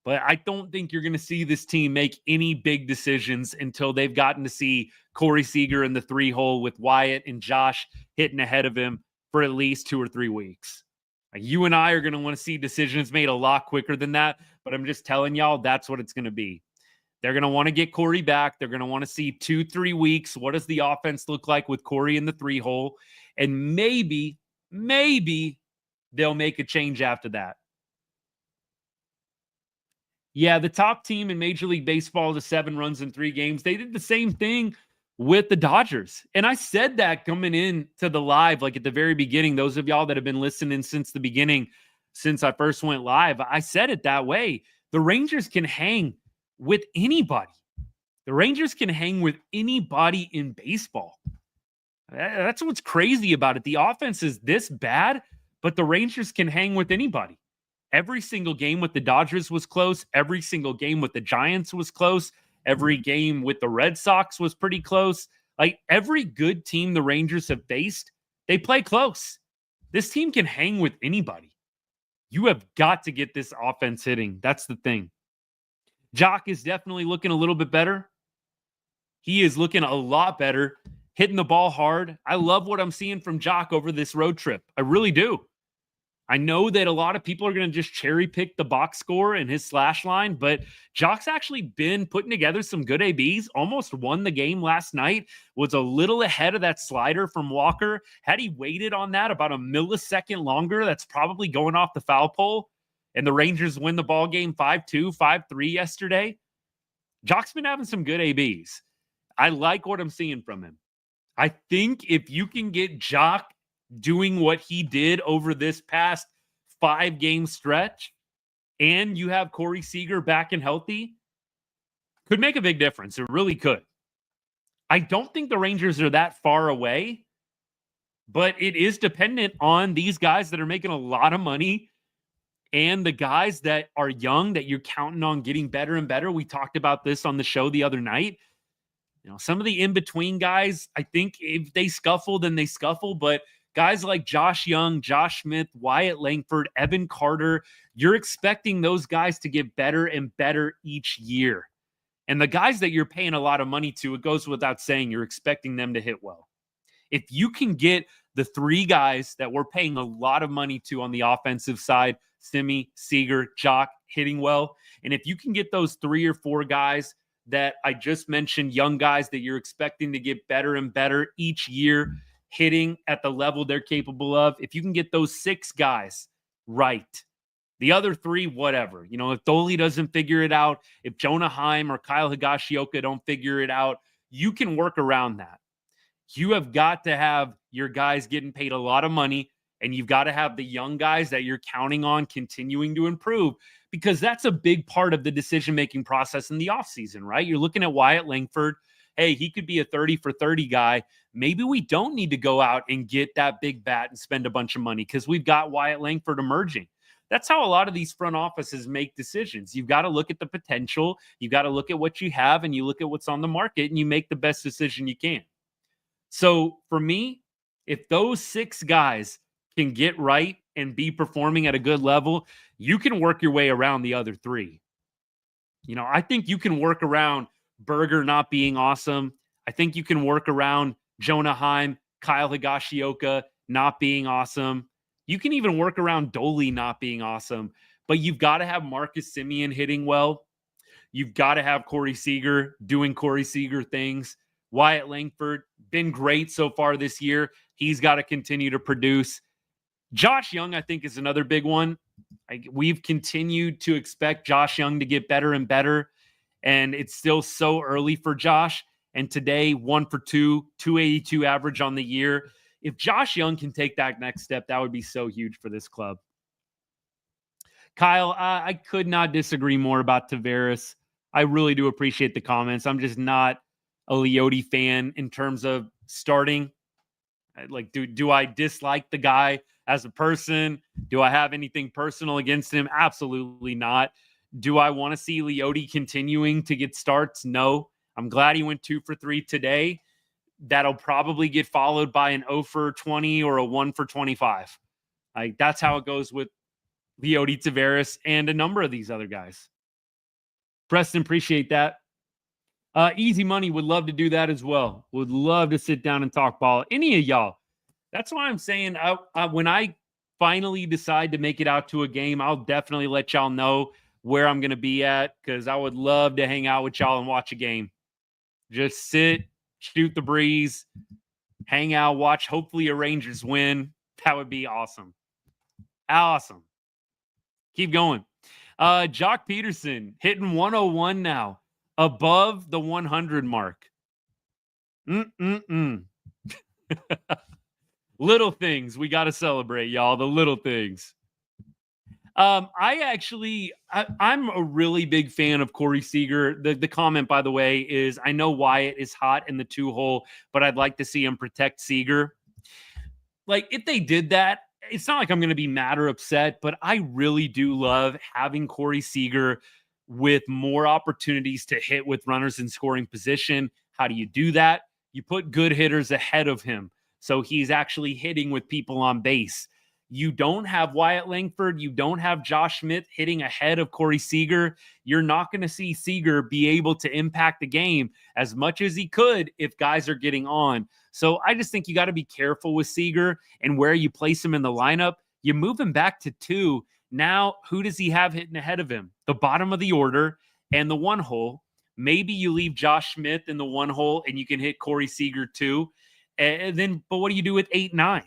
but I don't think you're going to see this team make any big decisions until they've gotten to see Corey Seager in the 3-hole with Wyatt and Josh hitting ahead of him for at least 2 or 3 weeks. You and I are going to want to see decisions made a lot quicker than that, but I'm just telling y'all that's what it's going to be. They're going to want to get Corey back. They're going to want to see 2-3 weeks. What does the offense look like with Corey in the 3-hole? And maybe they'll make a change after that. Yeah, the top team in Major League Baseball is 7 runs in 3 games. They did the same thing with the Dodgers. And I said that coming in to the live, like at the very beginning, those of y'all that have been listening since the beginning, since I first went live, I said it that way. The Rangers can hang with anybody. The Rangers can hang with anybody in baseball. That's what's crazy about it. The offense is this bad, but the Rangers can hang with anybody. Every single game with the Dodgers was close. Every single game with the Giants was close. Every game with the Red Sox was pretty close. Like every good team the Rangers have faced, they play close. This team can hang with anybody. You have got to get this offense hitting. That's the thing. Jock is definitely looking a little bit better. He is looking a lot better, hitting the ball hard. I love what I'm seeing from Jock over this road trip. I really do. I know that a lot of people are going to just cherry pick the box score and his slash line, but Jock's actually been putting together some good ABs, almost won the game last night, was a little ahead of that slider from Walker. Had he waited on that about a millisecond longer, that's probably going off the foul pole, and the Rangers win the ball game 5-2, 5-3 yesterday. Jock's been having some good ABs. I like what I'm seeing from him. I think if you can get Jock doing what he did over this past 5-game stretch, and you have Corey Seager back and healthy, could make a big difference. It really could. I don't think the Rangers are that far away, but it is dependent on these guys that are making a lot of money and the guys that are young that you're counting on getting better and better. We talked about this on the show the other night. You know, some of the in-between guys, I think if they scuffle, then they scuffle, but guys like Josh Young, Josh Smith, Wyatt Langford, Evan Carter, you're expecting those guys to get better and better each year. And the guys that you're paying a lot of money to, it goes without saying, you're expecting them to hit well. If you can get the 3 guys that we're paying a lot of money to on the offensive side, Simi, Seager, Jock, hitting well, and if you can get those 3 or 4 guys that I just mentioned, young guys that you're expecting to get better and better each year, hitting at the level they're capable of, if you can get those 6 guys right, the other 3, whatever. You know, if Dolly doesn't figure it out, if Jonah Heim or Kyle Higashioka don't figure it out, you can work around that. You have got to have your guys getting paid a lot of money, and you've got to have the young guys that you're counting on continuing to improve, because that's a big part of the decision-making process in the offseason, right? You're looking at Wyatt Langford. Hey, he could be a 30 for 30 guy. Maybe we don't need to go out and get that big bat and spend a bunch of money because we've got Wyatt Langford emerging. That's how a lot of these front offices make decisions. You've got to look at the potential. You've got to look at what you have, and you look at what's on the market, and you make the best decision you can. So for me, if those 6 guys can get right and be performing at a good level, you can work your way around the other 3. You know, I think you can work around Berger not being awesome. I think you can work around Jonah Heim, Kyle Higashioka not being awesome. You can even work around Dolly not being awesome. But you've got to have Marcus Semien hitting well. You've got to have Corey Seager doing Corey Seager things. Wyatt Langford, been great so far this year. He's got to continue to produce. Josh Young, I think, is another big one. We've continued to expect Josh Young to get better and better, and it's still so early for Josh. And today, 1 for 2, 282 average on the year. If Josh Young can take that next step, that would be so huge for this club. Kyle, I could not disagree more about Taveras. I really do appreciate the comments. I'm just not a Leote fan in terms of starting. Like, do I dislike the guy as a person? Do I have anything personal against him? Absolutely not. Do I want to see Leote continuing to get starts? No. I'm glad he went 2 for 3 today. That'll probably get followed by an 0 for 20 or a 1 for 25. Like, that's how it goes with Leote Taveras and a number of these other guys. Preston, appreciate that. Easy Money would love to do that as well. Would love to sit down and talk ball. Any of y'all. That's why I'm saying when I finally decide to make it out to a game, I'll definitely let y'all know where I'm going to be at, because I would love to hang out with y'all and watch a game. Just sit, shoot the breeze, hang out, watch hopefully a Rangers win. That would be awesome. Awesome. Keep going. Jock Peterson hitting 101 now, above the 100 mark. Little things we got to celebrate, y'all. The little things. I'm a really big fan of Corey Seager. The comment, by the way, is I know Wyatt is hot in the 2-hole, but I'd like to see him protect Seager. Like, if they did that, it's not like I'm going to be mad or upset, but I really do love having Corey Seager with more opportunities to hit with runners in scoring position. How do you do that? You put good hitters ahead of him, so he's actually hitting with people on base. You don't have Wyatt Langford. You don't have Josh Smith hitting ahead of Corey Seager. You're not going to see Seager be able to impact the game as much as he could if guys are getting on. So I just think you got to be careful with Seager and where you place him in the lineup. You move him back to 2. Now, who does he have hitting ahead of him? The bottom of the order and the 1-hole. Maybe you leave Josh Smith in the 1-hole and you can hit Corey Seager too. And then, but what do you do with 8 and 9?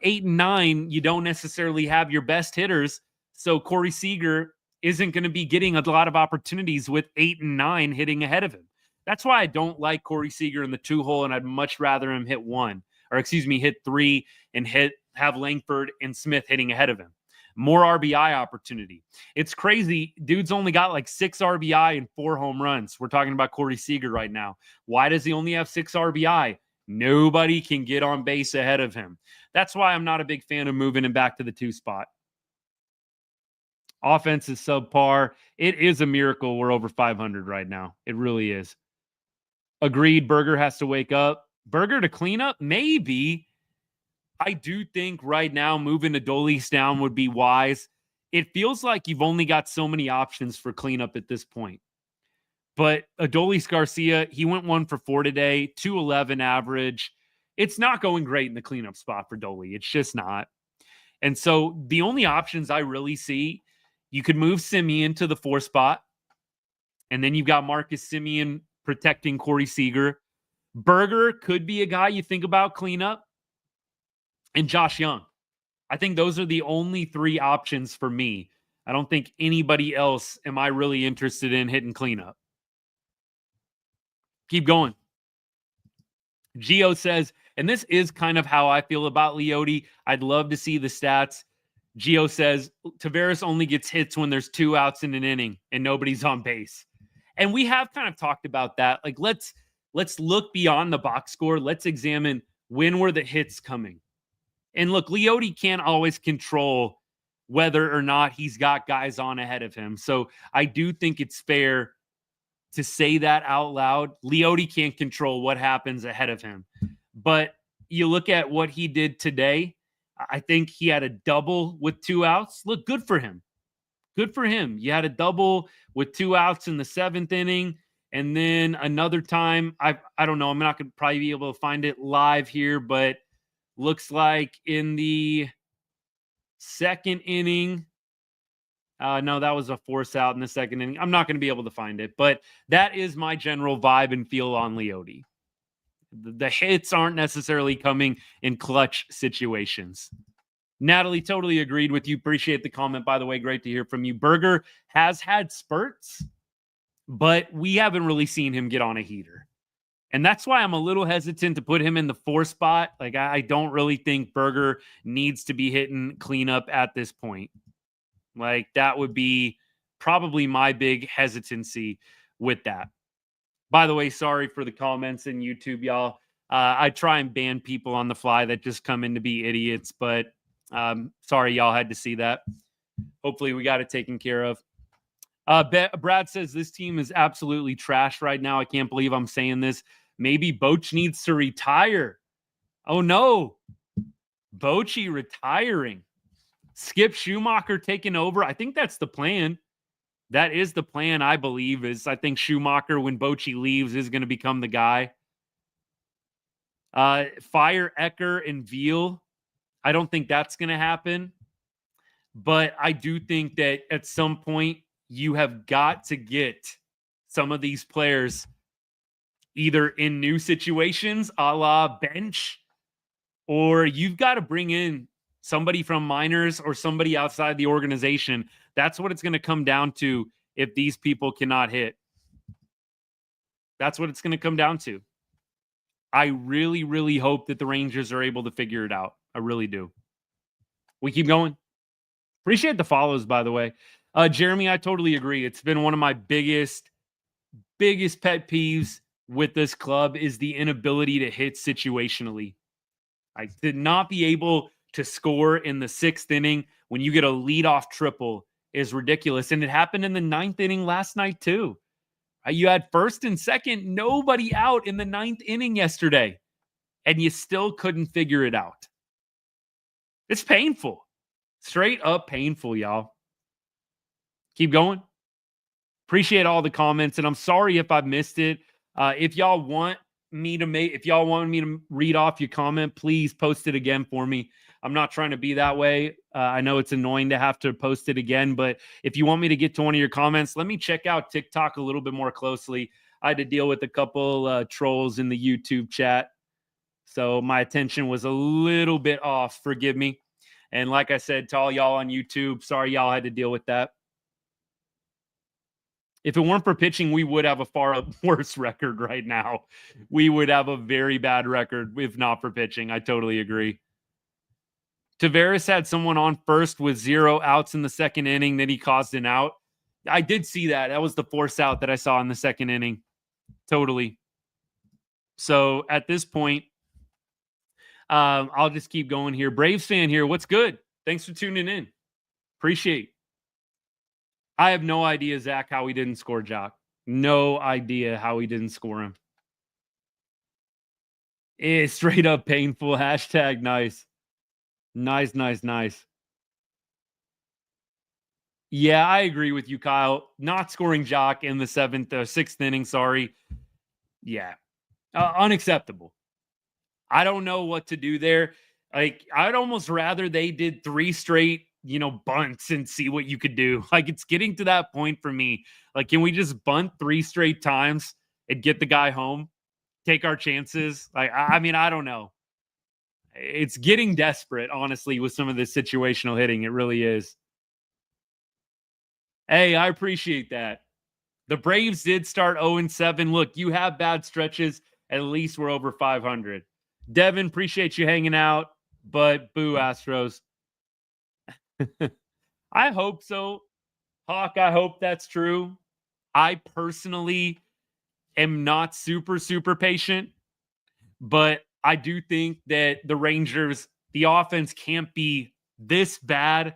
8 and 9, you don't necessarily have your best hitters. So Corey Seager isn't going to be getting a lot of opportunities with 8 and 9 hitting ahead of him. That's why I don't like Corey Seager in the 2-hole, and I'd much rather him hit 3 and have Langford and Smith hitting ahead of him. More RBI opportunity. It's crazy. Dude's only got like 6 RBI and 4 home runs. We're talking about Corey Seager right now. Why does he only have 6 RBI? Nobody can get on base ahead of him. That's why I'm not a big fan of moving him back to the 2 spot. Offense is subpar. It is a miracle we're over 500 right now. It really is. Agreed, Berger has to wake up. Berger to clean up? Maybe. I do think right now moving Adolis down would be wise. It feels like you've only got so many options for cleanup at this point. But Adolis Garcia, he went 1 for 4 today, 211 average. It's not going great in the cleanup spot for Dolly. It's just not. And so the only options I really see, you could move Semien to the 4 spot. And then you've got Marcus Semien protecting Corey Seager. Berger could be a guy you think about cleanup. And Josh Young. I think those are the only 3 options for me. I don't think anybody else am I really interested in hitting cleanup. Keep going. Gio says, and this is kind of how I feel about Leote. I'd love to see the stats. Gio says, Tavares only gets hits when there's 2 outs in an inning and nobody's on base. And we have kind of talked about that. Like, let's look beyond the box score. Let's examine when were the hits coming. And look, Leote can't always control whether or not he's got guys on ahead of him. So I do think it's fair to say that out loud. Leote can't control what happens ahead of him. But you look at what he did today, I think he had a double with 2 outs. Look, good for him. Good for him. You had a double with 2 outs in the 7th inning. And then another time, I don't know, I'm not going to probably be able to find it live here, but looks like in the 2nd inning, no, that was a force out in the 2nd inning. I'm not going to be able to find it, but that is my general vibe and feel on Leote. The hits aren't necessarily coming in clutch situations. Natalie, totally agreed with you. Appreciate the comment, by the way. Great to hear from you. Berger has had spurts, but we haven't really seen him get on a heater. And that's why I'm a little hesitant to put him in the 4 spot. Like, I don't really think Berger needs to be hitting cleanup at this point. Like, that would be probably my big hesitancy with that. By the way, sorry for the comments in YouTube, y'all. I try and ban people on the fly that just come in to be idiots, but sorry y'all had to see that. Hopefully we got it taken care of. Brad says this team is absolutely trash right now. I can't believe I'm saying this. Maybe Boch needs to retire. Oh no. Bochy retiring. Skip Schumacher taking over. I think that's the plan. That is the plan, I believe, is I think Schumacher, when Bochy leaves, is going to become the guy. Fire Ecker and Veal. I don't think that's going to happen. But I do think that at some point, you have got to get some of these players either in new situations, a la bench, or you've got to bring in somebody from minors or somebody outside the organization. That's what it's going to come down to if these people cannot hit. That's what it's going to come down to. I really, really hope that the Rangers are able to figure it out. I really do. We keep going. Appreciate the follows, by the way. Jeremy, I totally agree. It's been one of my biggest pet peeves with this club is the inability to hit situationally. I did not be able to score in the 6th inning when you get a leadoff triple is ridiculous. And it happened in the 9th inning last night too. You had 1st and 2nd, nobody out in the 9th inning yesterday, and you still couldn't figure it out. It's painful. Straight up painful, y'all. Keep going. Appreciate all the comments, and I'm sorry if I missed it. If y'all want me to read off your comment, please post it again for me. I'm not trying to be that way. I know it's annoying to have to post it again, but if you want me to get to one of your comments, let me check out TikTok a little bit more closely. I had to deal with a couple trolls in the YouTube chat, so my attention was a little bit off. Forgive me. And like I said to all y'all on YouTube, sorry y'all had to deal with that. If it weren't for pitching, we would have a far worse record right now. We would have a very bad record if not for pitching. I totally agree. Tavares had someone on first with 0 outs in the 2nd inning. Then he caused an out. I did see that. That was the force out that I saw in the 2nd inning. Totally. So at this point, I'll just keep going here. Braves fan here. What's good? Thanks for tuning in. Appreciate. I have no idea, Zach, how he didn't score Jock. No idea how he didn't score him. It's straight up painful. Hashtag nice. Nice. Yeah, I agree with you, Kyle. Not scoring Jock in the 6th inning, sorry. Yeah. Unacceptable. I don't know what to do there. Like, I'd almost rather they did 3 straight, bunts and see what you could do. Like, it's getting to that point for me. Like, can we just bunt 3 straight times and get the guy home? Take our chances? Like, I mean, I don't know. It's getting desperate, honestly, with some of this situational hitting. It really is. Hey, I appreciate that. The Braves did start 0-7. Look, you have bad stretches. At least we're over 500. Devin, appreciate you hanging out, but boo Astros. I hope so. Hawk, I hope that's true. I personally am not super patient, but I do think that the Rangers, the offense can't be this bad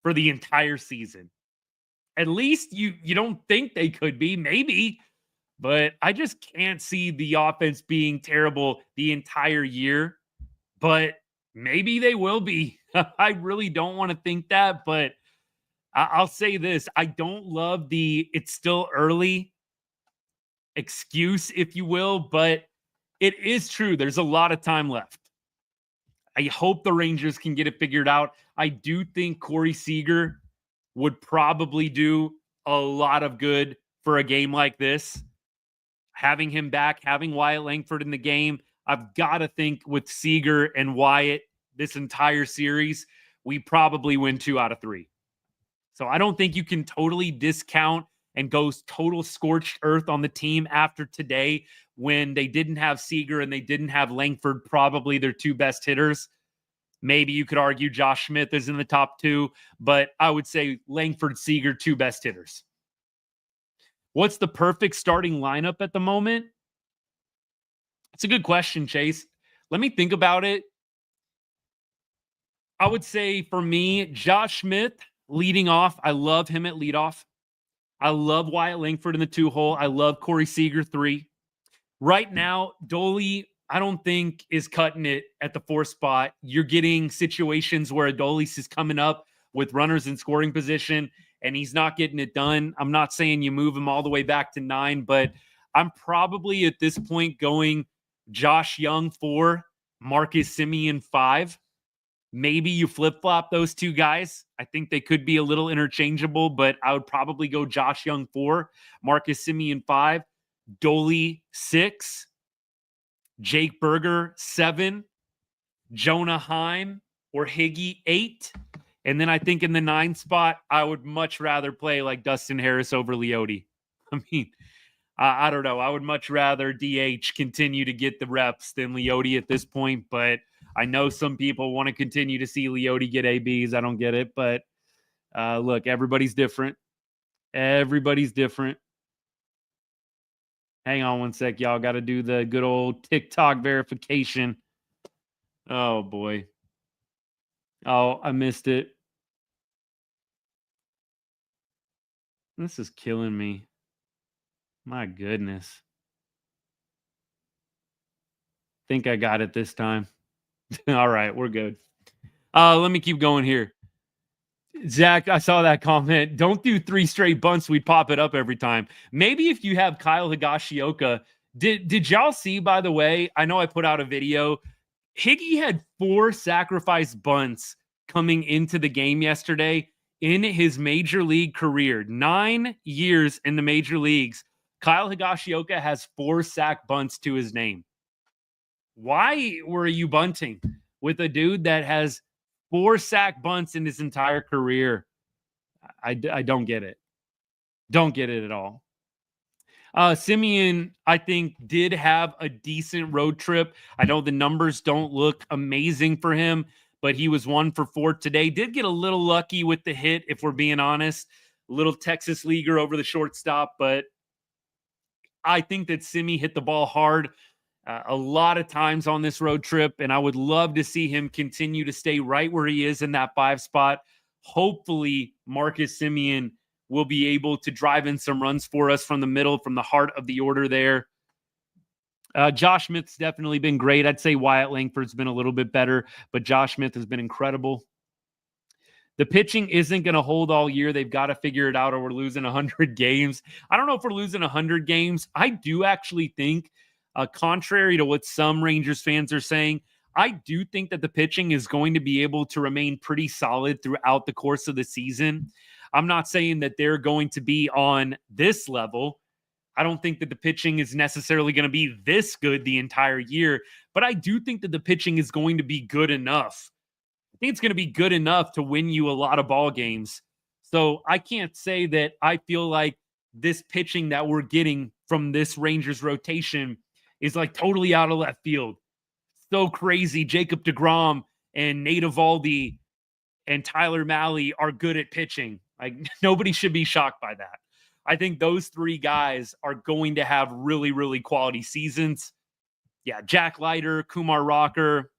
for the entire season. At least you don't think they could be, maybe, but I just can't see the offense being terrible the entire year. But maybe they will be. I really don't want to think that, but I'll say this. I don't love the it's still early excuse, if you will, but it is true. There's a lot of time left. I hope the Rangers can get it figured out. I do think Corey Seager would probably do a lot of good for a game like this. Having him back, having Wyatt Langford in the game, I've got to think with Seager and Wyatt this entire series, we probably win 2 out of 3. So I don't think you can totally discount and go total scorched earth on the team after today when they didn't have Seager and they didn't have Langford, probably their 2 best hitters. Maybe you could argue Josh Smith is in the top 2, but I would say Langford, Seager, 2 best hitters. What's the perfect starting lineup at the moment? It's a good question, Chase. Let me think about it. I would say for me, Josh Smith leading off. I love him at leadoff. I love Wyatt Langford in the 2-hole. I love Corey Seager 3. Right now, Dolly, I don't think is cutting it at the 4 spot. You're getting situations where Adolis is coming up with runners in scoring position and he's not getting it done. I'm not saying you move him all the way back to 9, but I'm probably at this point going Josh Young 4, Marcus Semien 5. Maybe you flip-flop those 2 guys. I think they could be a little interchangeable, but I would probably go Josh Young 4, Marcus Semien 5, Dolly 6, Jake Berger 7, Jonah Heim or Higgy 8. And then I think in the 9 spot, I would much rather play like Dustin Harris over Leote. I mean, I don't know. I would much rather DH continue to get the reps than Leote at this point, but I know some people want to continue to see Leote get ABs. I don't get it, but look, everybody's different. Everybody's different. Hang on one sec, y'all. Got to do the good old TikTok verification. Oh, boy. Oh, I missed it. This is killing me. My goodness. Think I got it this time. All right, we're good. Let me keep going here. Zach, I saw that comment. Don't do 3 straight bunts. We'd pop it up every time. Maybe if you have Kyle Higashioka. Did y'all see, by the way, I know I put out a video. Higgy had 4 sacrifice bunts coming into the game yesterday in his major league career. 9 years in the major leagues. Kyle Higashioka has 4 sack bunts to his name. Why were you bunting with a dude that has 4 sack bunts in his entire career? I don't get it. Don't get it at all. Semien, I think, did have a decent road trip. I know the numbers don't look amazing for him, but he was 1 for 4 today. Did get a little lucky with the hit, if we're being honest. A little Texas leaguer over the shortstop, but I think that Simi hit the ball hard a lot of times on this road trip, and I would love to see him continue to stay right where he is in that 5 spot. Hopefully, Marcus Semien will be able to drive in some runs for us from the middle, from the heart of the order there. Josh Smith's definitely been great. I'd say Wyatt Langford's been a little bit better, but Josh Smith has been incredible. The pitching isn't going to hold all year. They've got to figure it out or we're losing 100 games. I don't know if we're losing 100 games. I do actually think, contrary to what some Rangers fans are saying, I do think that the pitching is going to be able to remain pretty solid throughout the course of the season. I'm not saying that they're going to be on this level. I don't think that the pitching is necessarily going to be this good the entire year, but I do think that the pitching is going to be good enough. I think it's going to be good enough to win you a lot of ball games. So I can't say that I feel like this pitching that we're getting from this Rangers rotation is like totally out of left field. So crazy. Jacob deGrom and Nate Eovaldi and Tyler Mahle are good at pitching. Like, nobody should be shocked by that. I think those three guys are going to have really, really quality seasons. Yeah, Jack Leiter, Kumar Rocker.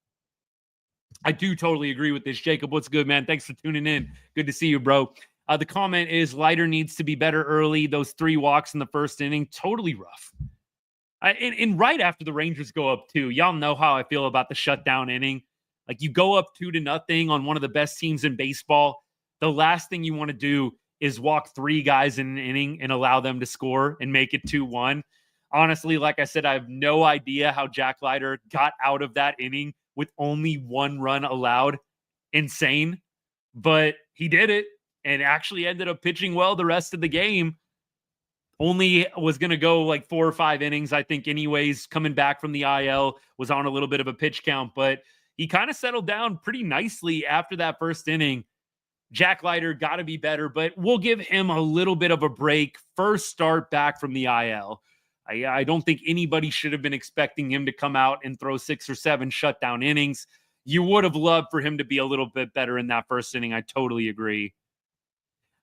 I do totally agree with this. Jacob, what's good, man? Thanks for tuning in. Good to see you, bro. The comment is Leiter needs to be better early. Those 3 walks in the first inning, totally rough. And right after the Rangers go up 2, y'all know how I feel about the shutdown inning. Like, you go up 2-0 on one of the best teams in baseball. The last thing you want to do is walk 3 guys in an inning and allow them to score and make it 2-1. Honestly, like I said, I have no idea how Jack Leiter got out of that inning with only 1 run allowed. Insane. But he did it and actually ended up pitching well the rest of the game. Only was going to go like 4 or 5 innings, I think, anyways. Coming back from the IL, was on a little bit of a pitch count, but he kind of settled down pretty nicely after that first inning. Jack Leiter got to be better, but we'll give him a little bit of a break. First start back from the IL. I don't think anybody should have been expecting him to come out and throw 6 or 7 shutdown innings. You would have loved for him to be a little bit better in that first inning. I totally agree.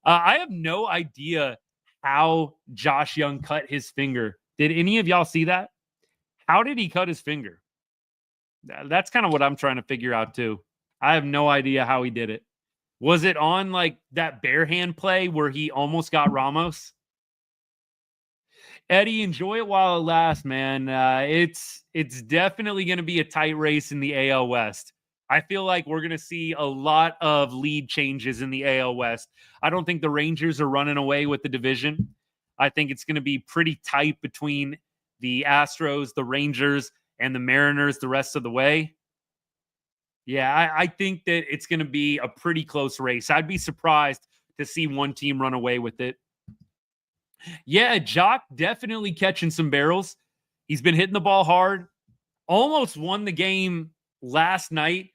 I have no idea how Josh Young cut his finger. Did any of y'all see that? How did he cut his finger? That's kind of what I'm trying to figure out too. I have no idea how he did it. Was it on like that bare hand play where he almost got Ramos? Eddie, enjoy it while it lasts, man. It's definitely going to be a tight race in the AL West. I feel like we're going to see a lot of lead changes in the AL West. I don't think the Rangers are running away with the division. I think it's going to be pretty tight between the Astros, the Rangers, and the Mariners the rest of the way. Yeah, I think that it's going to be a pretty close race. I'd be surprised to see one team run away with it. Yeah, Jock definitely catching some barrels. He's been hitting the ball hard. Almost won the game last night.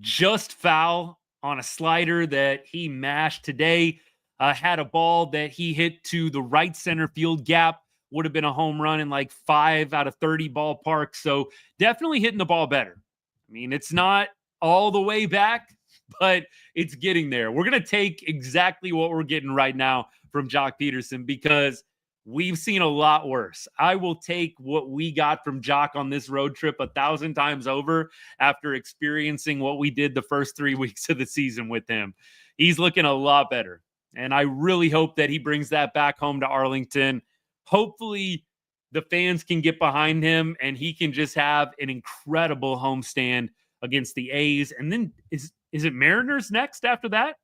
Just foul on a slider that he mashed today. Had a ball that he hit to the right center field gap. Would have been a home run in like 5 out of 30 ballparks. So definitely hitting the ball better. I mean, it's not all the way back, but it's getting there. We're going to take exactly what we're getting right now from Jock Peterson because we've seen a lot worse. I will take what we got from Jock on this road trip 1,000 times over after experiencing what we did the first 3 weeks of the season with him. He's looking a lot better. And I really hope that he brings that back home to Arlington. Hopefully the fans can get behind him and he can just have an incredible homestand against the A's. And then is it Mariners next after that?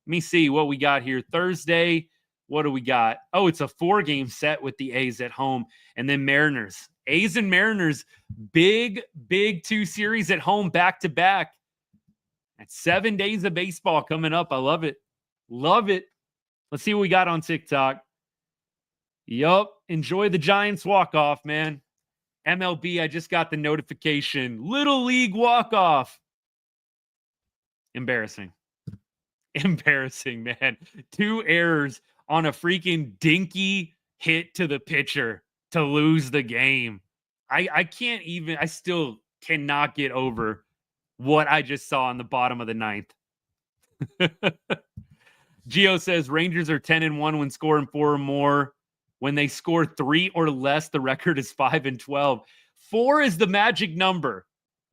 Let me see what we got here. Thursday, what do we got? Oh, it's a 4-game set with the A's at home. And then Mariners. A's and Mariners, big 2 series at home back-to-back. That's 7 days of baseball coming up. I love it. Love it. Let's see what we got on TikTok. Yup. Enjoy the Giants walk-off, man. MLB, I just got the notification. Little League walk-off. Embarrassing. Embarrassing, man. 2 errors on a freaking dinky hit to the pitcher to lose the game. I still cannot get over what I just saw in the bottom of the 9th. Gio says Rangers are 10-1 when scoring 4 or more. When they score 3 or less, the record is 5-12. 4 is the magic number.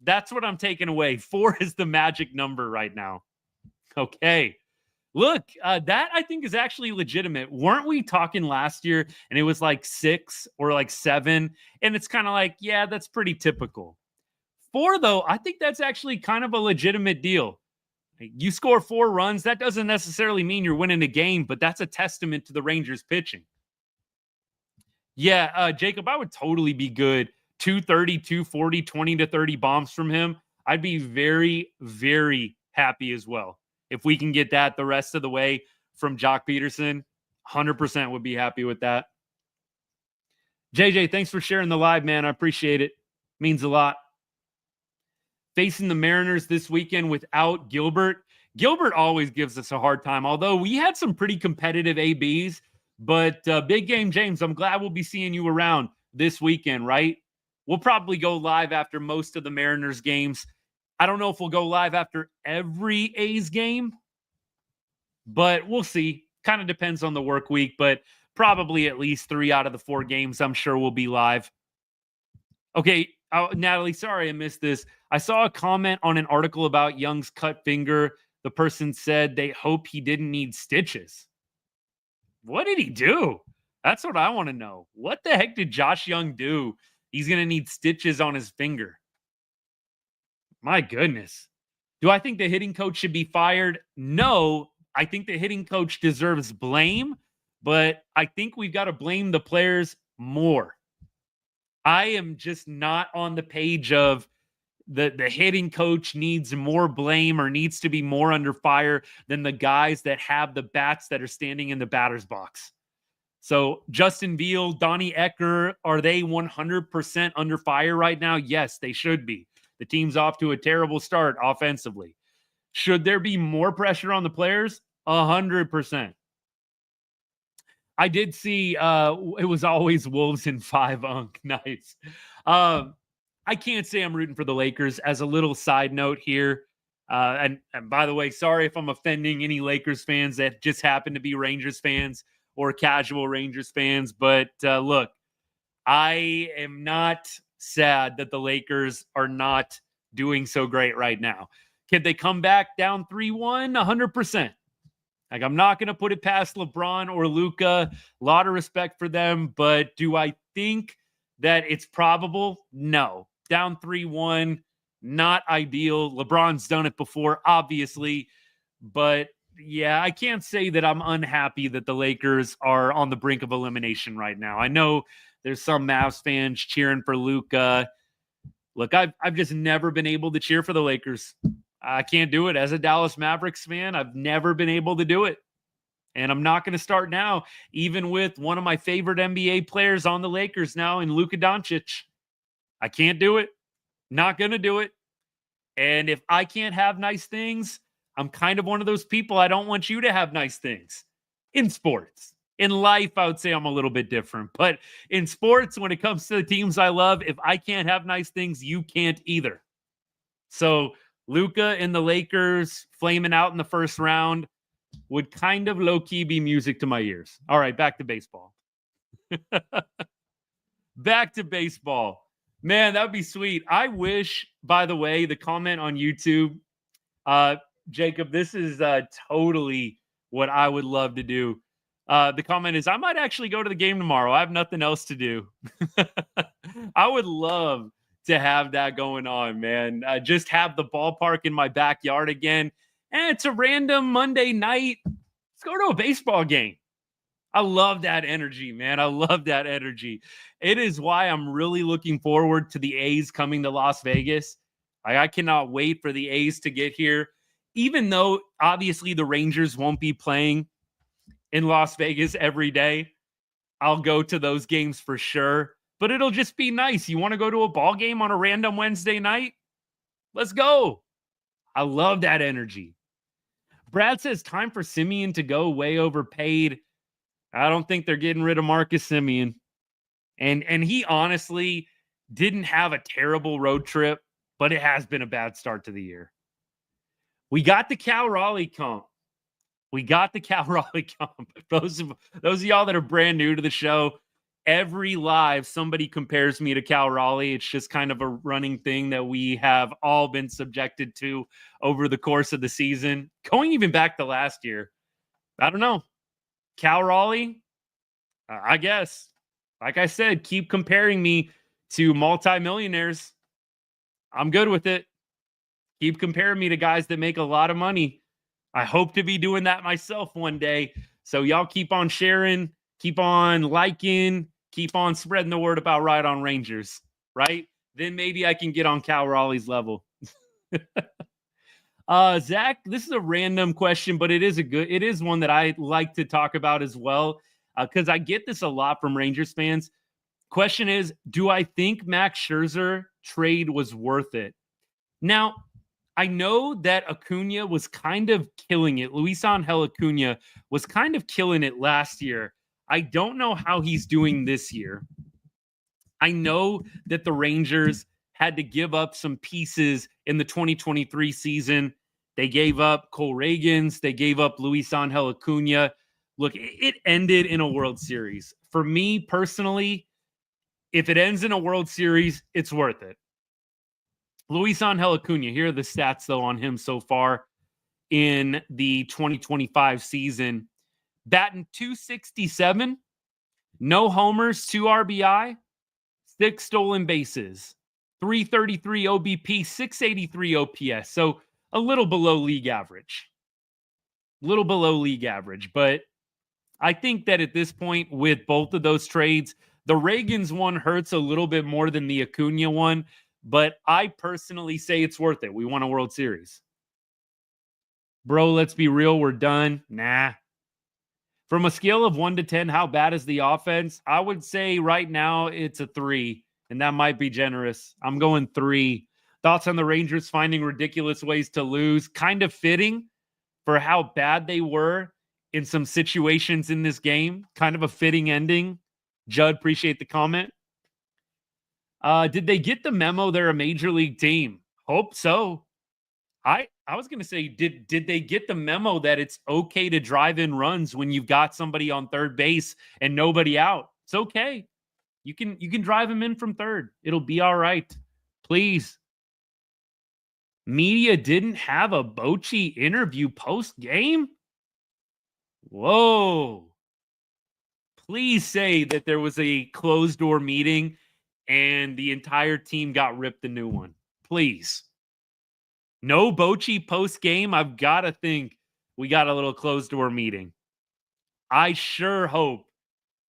That's what I'm taking away. 4 is the magic number right now. Okay. Look, that I think is actually legitimate. Weren't we talking last year and it was like 6 or like 7? And it's kind of like, yeah, that's pretty typical. 4, though, I think that's actually kind of a legitimate deal. You score 4 runs, that doesn't necessarily mean you're winning a game, but that's a testament to the Rangers pitching. Yeah, Jacob, I would totally be good. 230, 240, 20 to 30 bombs from him. I'd be very, very happy as well. If we can get that the rest of the way from Jock Peterson, 100% would be happy with that. JJ, thanks for sharing the live, man. I appreciate it. Means a lot. Facing the Mariners this weekend without Gilbert. Gilbert always gives us a hard time, although we had some pretty competitive ABs. But Big Game James, I'm glad we'll be seeing you around this weekend, right? We'll probably go live after most of the Mariners games. I don't know if we'll go live after every A's game, but we'll see. Kind of depends on the work week, but probably at least 3 out of the 4 games, I'm sure we'll be live. Okay, Natalie, sorry I missed this. I saw a comment on an article about Young's cut finger. The person said they hope he didn't need stitches. What did he do? That's what I want to know. What the heck did Josh Young do? He's going to need stitches on his finger. My goodness. Do I think the hitting coach should be fired? No. I think the hitting coach deserves blame, but I think we've got to blame the players more. I am just not on the page of the hitting coach needs more blame or needs to be more under fire than the guys that have the bats that are standing in the batter's box. So Justin Veal, Donnie Ecker, are they 100% under fire right now? Yes, they should be. The team's off to a terrible start offensively. Should there be more pressure on the players? 100%. I did see it was always Wolves in 5 unk. Nice. I can't say I'm rooting for the Lakers. As a little side note here, and by the way, sorry if I'm offending any Lakers fans that just happen to be Rangers fans or casual Rangers fans, but look, I am not sad that the Lakers are not doing so great right now. Can they come back down 3-1? 100%. Like, I'm not going to put it past LeBron or Luka. A lot of respect for them, but do I think that it's probable? No. Down 3-1, not ideal. LeBron's done it before, obviously, but yeah, I can't say that I'm unhappy that the Lakers are on the brink of elimination right now. I know there's some Mavs fans cheering for Luka. Look, I've just never been able to cheer for the Lakers. I can't do it. As a Dallas Mavericks fan, I've never been able to do it. And I'm not going to start now, even with one of my favorite NBA players on the Lakers now in Luka Doncic. I can't do it. Not going to do it. And if I can't have nice things, I'm kind of one of those people. I don't want you to have nice things in sports. In life, I would say I'm a little bit different. But in sports, when it comes to the teams I love, if I can't have nice things, you can't either. So Luka and the Lakers flaming out in the first round would kind of low-key be music to my ears. All right, back to baseball. Back to baseball. Man, that would be sweet. I wish, by the way, the comment on YouTube, Jacob, this is totally what I would love to do. The comment is, I might actually go to the game tomorrow. I have nothing else to do. I would love to have that going on, man. Just have the ballpark in my backyard again. And it's a random Monday night. Let's go to a baseball game. I love that energy, man. I love that energy. It is why I'm really looking forward to the A's coming to Las Vegas. I cannot wait for the A's to get here. Even though, obviously, the Rangers won't be playing in Las Vegas every day, I'll go to those games for sure. But it'll just be nice. You want to go to a ball game on a random Wednesday night? Let's go. I love that energy. Brad says time for Semien to go, way overpaid. I don't think they're getting rid of Marcus Semien. And he honestly didn't have a terrible road trip, but it has been a bad start to the year. We got the Cal Raleigh comp. Those of y'all that are brand new to the show, every live somebody compares me to Cal Raleigh. It's just kind of a running thing that we have all been subjected to over the course of the season, going even back to last year. I don't know. Cal Raleigh, I guess. Like I said, keep comparing me to multimillionaires. I'm good with it. Keep comparing me to guys that make a lot of money. I hope to be doing that myself one day. So y'all keep on sharing, keep on liking, keep on spreading the word about Right on Rangers, right? Then maybe I can get on Cal Raleigh's level. Zach, this is a random question, but it is one that I like to talk about as well, because I get this a lot from Rangers fans. Question is, do I think Max Scherzer trade was worth it? Now, I know that Acuna was kind of killing it. Luis Angel Acuna was kind of killing it last year. I don't know how he's doing this year. I know that the Rangers had to give up some pieces in the 2023 season. They gave up Cole Reagans. They gave up Luis Angel Acuna. Look, it ended in a World Series. For me personally, if it ends in a World Series, it's worth it. Luis Angel Acuna, here are the stats, though, on him so far in the 2025 season. Batting .267, no homers, 2 RBI, 6 stolen bases, 333 OBP, 683 OPS. So a little below league average. But I think that at this point, with both of those trades, the Reagans one hurts a little bit more than the Acuna one, but I personally say it's worth it. We won a World Series. Bro, let's be real. We're done. Nah. From a scale of 1 to 10, how bad is the offense? I would say right now it's a 3, and that might be generous. I'm going 3. Thoughts on the Rangers finding ridiculous ways to lose? Kind of fitting for how bad they were in some situations in this game. Kind of a fitting ending. Judd, appreciate the comment. Did they get the memo they're a major league team? Hope so. I was going to say, did they get the memo that it's okay to drive in runs when you've got somebody on third base and nobody out? It's okay. You can drive him in from third. It'll be all right. Please. Media didn't have a Bochy interview post-game? Whoa. Please say that there was a closed-door meeting and the entire team got ripped a new one. Please. No Bochy post-game. I've got to think we got a little closed-door meeting. I sure hope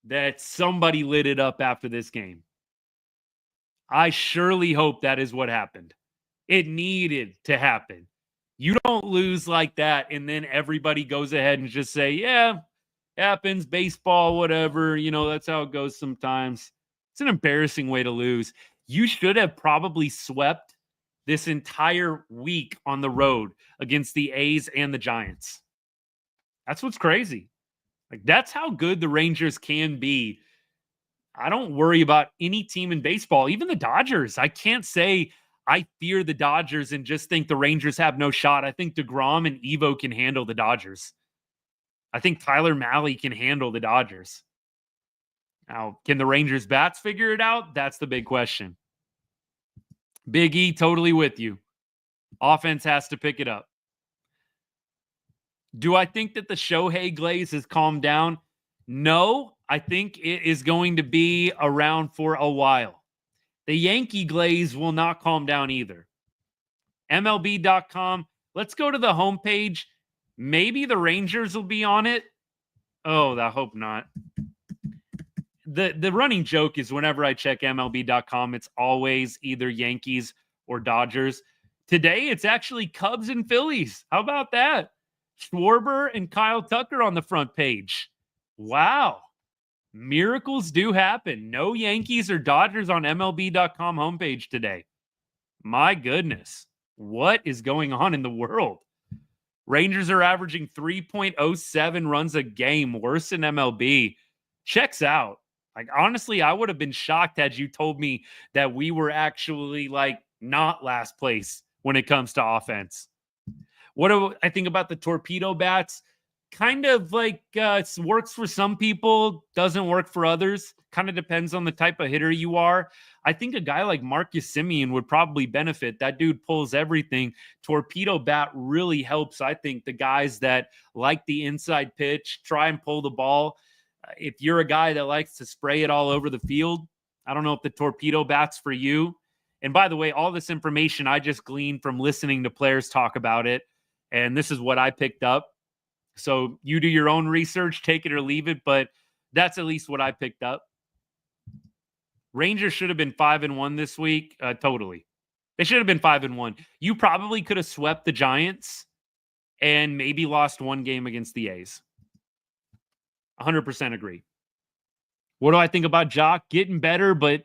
that somebody lit it up after this game. I surely hope that is what happened. It needed to happen. You don't lose like that and then everybody goes ahead and just say, yeah, happens, baseball, whatever. You know, that's how it goes sometimes. It's an embarrassing way to lose. You should have probably swept this entire week on the road against the A's and the Giants. That's what's crazy. Like, that's how good the Rangers can be. I don't worry about any team in baseball, even the Dodgers. I can't say I fear the Dodgers and just think the Rangers have no shot. I think DeGrom and Evo can handle the Dodgers. I think Tyler Mahle can handle the Dodgers. Now, can the Rangers bats figure it out? That's the big question. Big E, totally with you. Offense has to pick it up. Do I think that the Shohei glaze has calmed down? No, I think it is going to be around for a while. The Yankee glaze will not calm down either. MLB.com. Let's go to the homepage. Maybe the Rangers will be on it. Oh, I hope not. The running joke is whenever I check MLB.com, it's always either Yankees or Dodgers. Today, it's actually Cubs and Phillies. How about that? Schwarber and Kyle Tucker on the front page. Wow. Miracles do happen. No Yankees or Dodgers on MLB.com homepage today. My goodness. What is going on in the world? Rangers are averaging 3.07 runs a game, worse than MLB. Checks out. Like, honestly, I would have been shocked had you told me that we were actually, like, not last place when it comes to offense. What do I think about the torpedo bats? Kind of like it works for some people, doesn't work for others. Kind of depends on the type of hitter you are. I think a guy like Marcus Semien would probably benefit. That dude pulls everything. Torpedo bat really helps, I think, the guys that like the inside pitch, try and pull the ball. If you're a guy that likes to spray it all over the field, I don't know if the torpedo bat's for you. And by the way, all this information I just gleaned from listening to players talk about it. And this is what I picked up. So you do your own research, take it or leave it, but that's at least what I picked up. Rangers should have been 5-1 this week. Totally. They should have been 5-1. You probably could have swept the Giants and maybe lost one game against the A's. 100% agree. What do I think about Jock? Getting better, but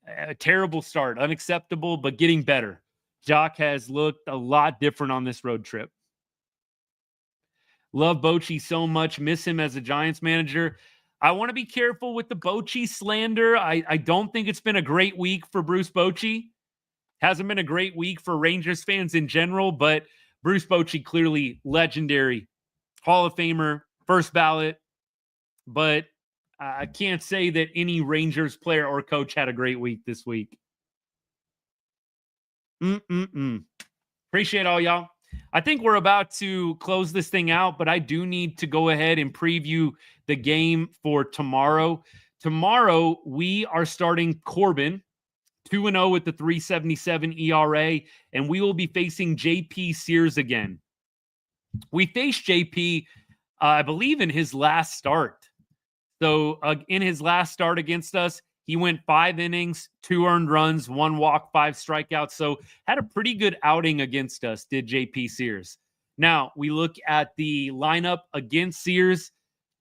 a terrible start. Unacceptable, but getting better. Jock has looked a lot different on this road trip. Love Bochy so much. Miss him as a Giants manager. I want to be careful with the Bochy slander. I don't think it's been a great week for Bruce Bochy. Hasn't been a great week for Rangers fans in general, but Bruce Bochy, clearly legendary, Hall of Famer, first ballot. But I can't say that any Rangers player or coach had a great week this week. Appreciate all y'all. I think we're about to close this thing out, but I do need to go ahead and preview the game for tomorrow. Tomorrow, we are starting Corbin, 2-0 with the 3.77 ERA, and we will be facing JP Sears again. We faced JP, I believe, in his last start. So in his last start against us, he went 5 innings, 2 earned runs, 1 walk, 5 strikeouts. So had a pretty good outing against us, did JP Sears. Now, we look at the lineup against Sears.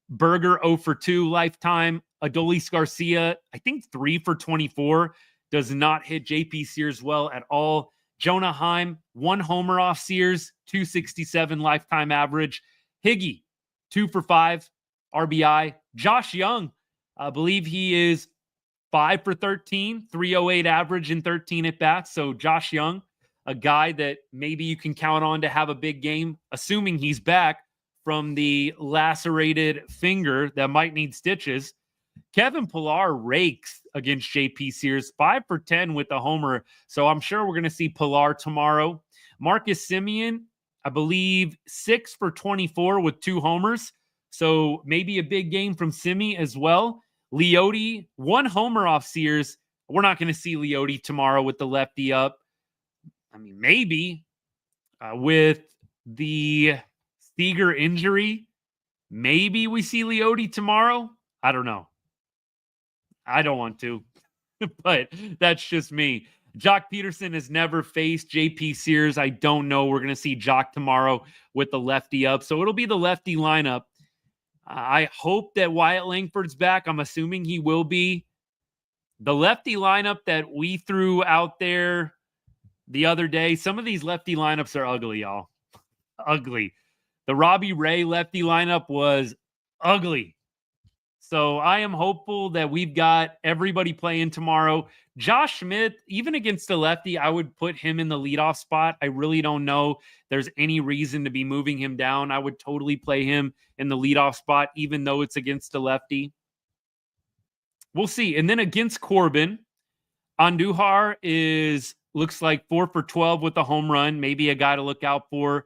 Berger 0 for 2 lifetime. Adolis Garcia, I think 3 for 24. Does not hit JP Sears well at all. Jonah Heim, 1 homer off Sears, 267 lifetime average. Higgy, 2 for 5 RBI. Josh Young, I believe he is 5 for 13, 308 average in 13 at bats. So Josh Young, a guy that maybe you can count on to have a big game, assuming he's back from the lacerated finger that might need stitches. Kevin Pillar rakes against JP Sears, 5 for 10 with a homer. So I'm sure we're going to see Pillar tomorrow. Marcus Semien, I believe 6 for 24 with 2 homers. So maybe a big game from Simi as well. Leote, 1 homer off Sears. We're not going to see Leote tomorrow with the lefty up. I mean, maybe with the Seager injury, maybe we see Leote tomorrow. I don't know. I don't want to, but that's just me. Jock Peterson has never faced JP Sears. I don't know. We're going to see Jock tomorrow with the lefty up. So it'll be the lefty lineup. I hope that Wyatt Langford's back. I'm assuming he will be. The lefty lineup that we threw out there the other day, some of these lefty lineups are ugly, y'all. Ugly. The Robbie Ray lefty lineup was ugly. So I am hopeful that we've got everybody playing tomorrow. Josh Smith, even against the lefty, I would put him in the leadoff spot. I really don't know there's any reason to be moving him down. I would totally play him in the leadoff spot, even though it's against the lefty. We'll see. And then against Corbin, Andujar looks like 4 for 12 with a home run. Maybe a guy to look out for.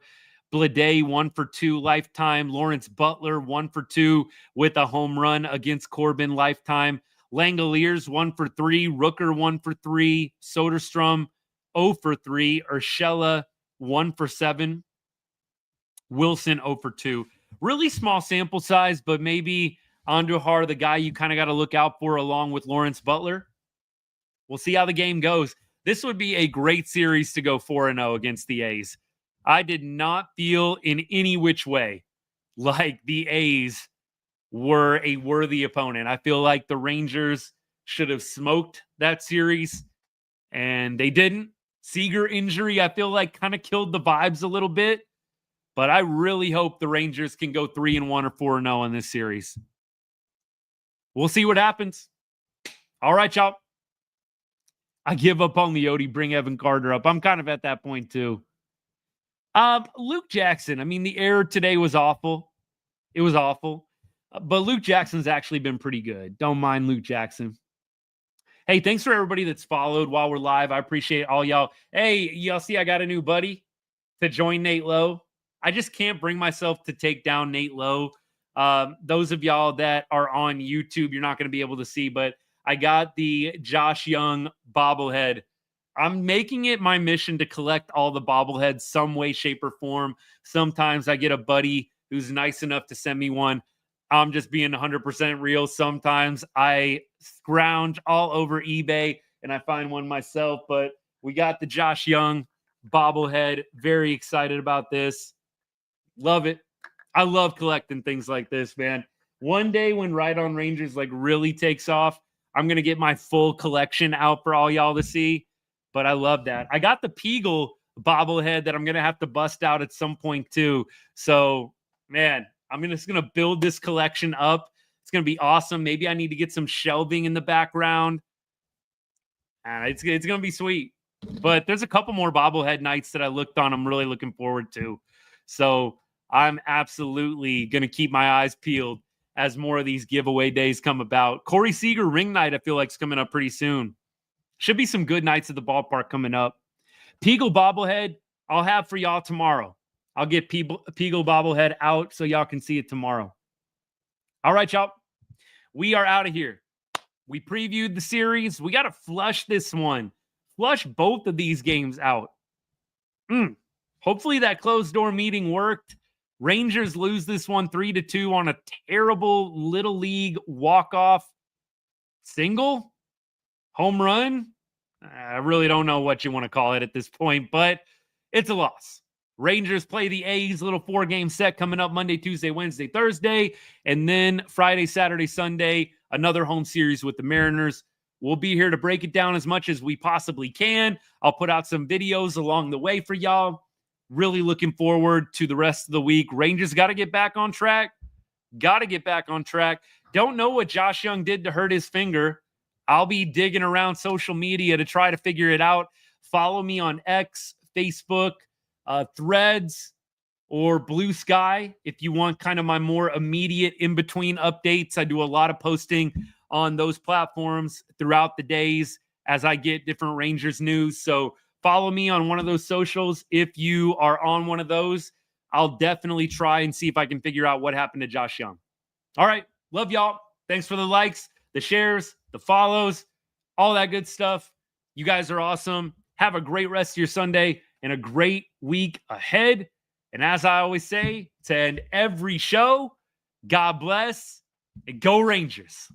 Blade, 1 for 2 lifetime. Lawrence Butler, 1 for 2 with a home run against Corbin lifetime. Langoliers, 1 for 3. Rooker, 1 for 3. Soderstrom, 0 for 3. Urshela, 1 for 7. Wilson, 0 for 2. Really small sample size, but maybe Andujar, the guy you kind of got to look out for along with Lawrence Butler. We'll see how the game goes. This would be a great series to go 4-0 against the A's. I did not feel in any which way like the A's were a worthy opponent. I feel like the Rangers should have smoked that series, and they didn't. Seager injury, I feel like, kind of killed the vibes a little bit, but I really hope the Rangers can go 3-1 or 4-0 in this series. We'll see what happens. All right, y'all. I give up on Leote, bring Evan Carter up. I'm kind of at that point, too. Luke Jackson, I mean, the error today was awful. It was awful. But Luke Jackson's actually been pretty good. Don't mind Luke Jackson. Hey, thanks for everybody that's followed while we're live. I appreciate all y'all. Hey, y'all see I got a new buddy to join Nate Lowe. I just can't bring myself to take down Nate Lowe. Those of y'all that are on YouTube, you're not going to be able to see, but I got the Josh Young bobblehead. I'm making it my mission to collect all the bobbleheads some way, shape, or form. Sometimes I get a buddy who's nice enough to send me one. I'm just being 100% real. Sometimes I scrounge all over eBay and I find one myself, but we got the Josh Young bobblehead. Very excited about this. Love it. I love collecting things like this, man. One day when Right on Rangers really takes off, I'm going to get my full collection out for all y'all to see. But I love that. I got the Peagle bobblehead that I'm going to have to bust out at some point too. So, man, I'm just going to build this collection up. It's going to be awesome. Maybe I need to get some shelving in the background. And it's going to be sweet. But there's a couple more bobblehead nights that I looked on. I'm really looking forward to. So I'm absolutely going to keep my eyes peeled as more of these giveaway days come about. Corey Seager ring night, I feel like, is coming up pretty soon. Should be some good nights at the ballpark coming up. Peagle bobblehead, I'll have for y'all tomorrow. I'll get Peagle bobblehead out so y'all can see it tomorrow. All right, y'all. We are out of here. We previewed the series. We got to flush this one. Flush both of these games out. Hopefully that closed-door meeting worked. Rangers lose this one 3-2 on a terrible Little League walk-off single? Home run? I really don't know what you want to call it at this point, but it's a loss. Rangers play the A's, little 4-game set coming up Monday, Tuesday, Wednesday, Thursday, and then Friday, Saturday, Sunday, another home series with the Mariners. We'll be here to break it down as much as we possibly can. I'll put out some videos along the way for y'all. Really looking forward to the rest of the week. Rangers got to get back on track. Don't know what Josh Young did to hurt his finger. I'll be digging around social media to try to figure it out. Follow me on X, Facebook, Threads, or Blue Sky if you want kind of my more immediate in-between updates. I do a lot of posting on those platforms throughout the days as I get different Rangers news. So follow me on one of those socials. If you are on one of those, I'll definitely try and see if I can figure out what happened to Josh Young. All right. Love y'all. Thanks for the likes, the shares, the follows, all that good stuff. You guys are awesome. Have a great rest of your Sunday and a great week ahead. And as I always say to end every show, God bless and go Rangers.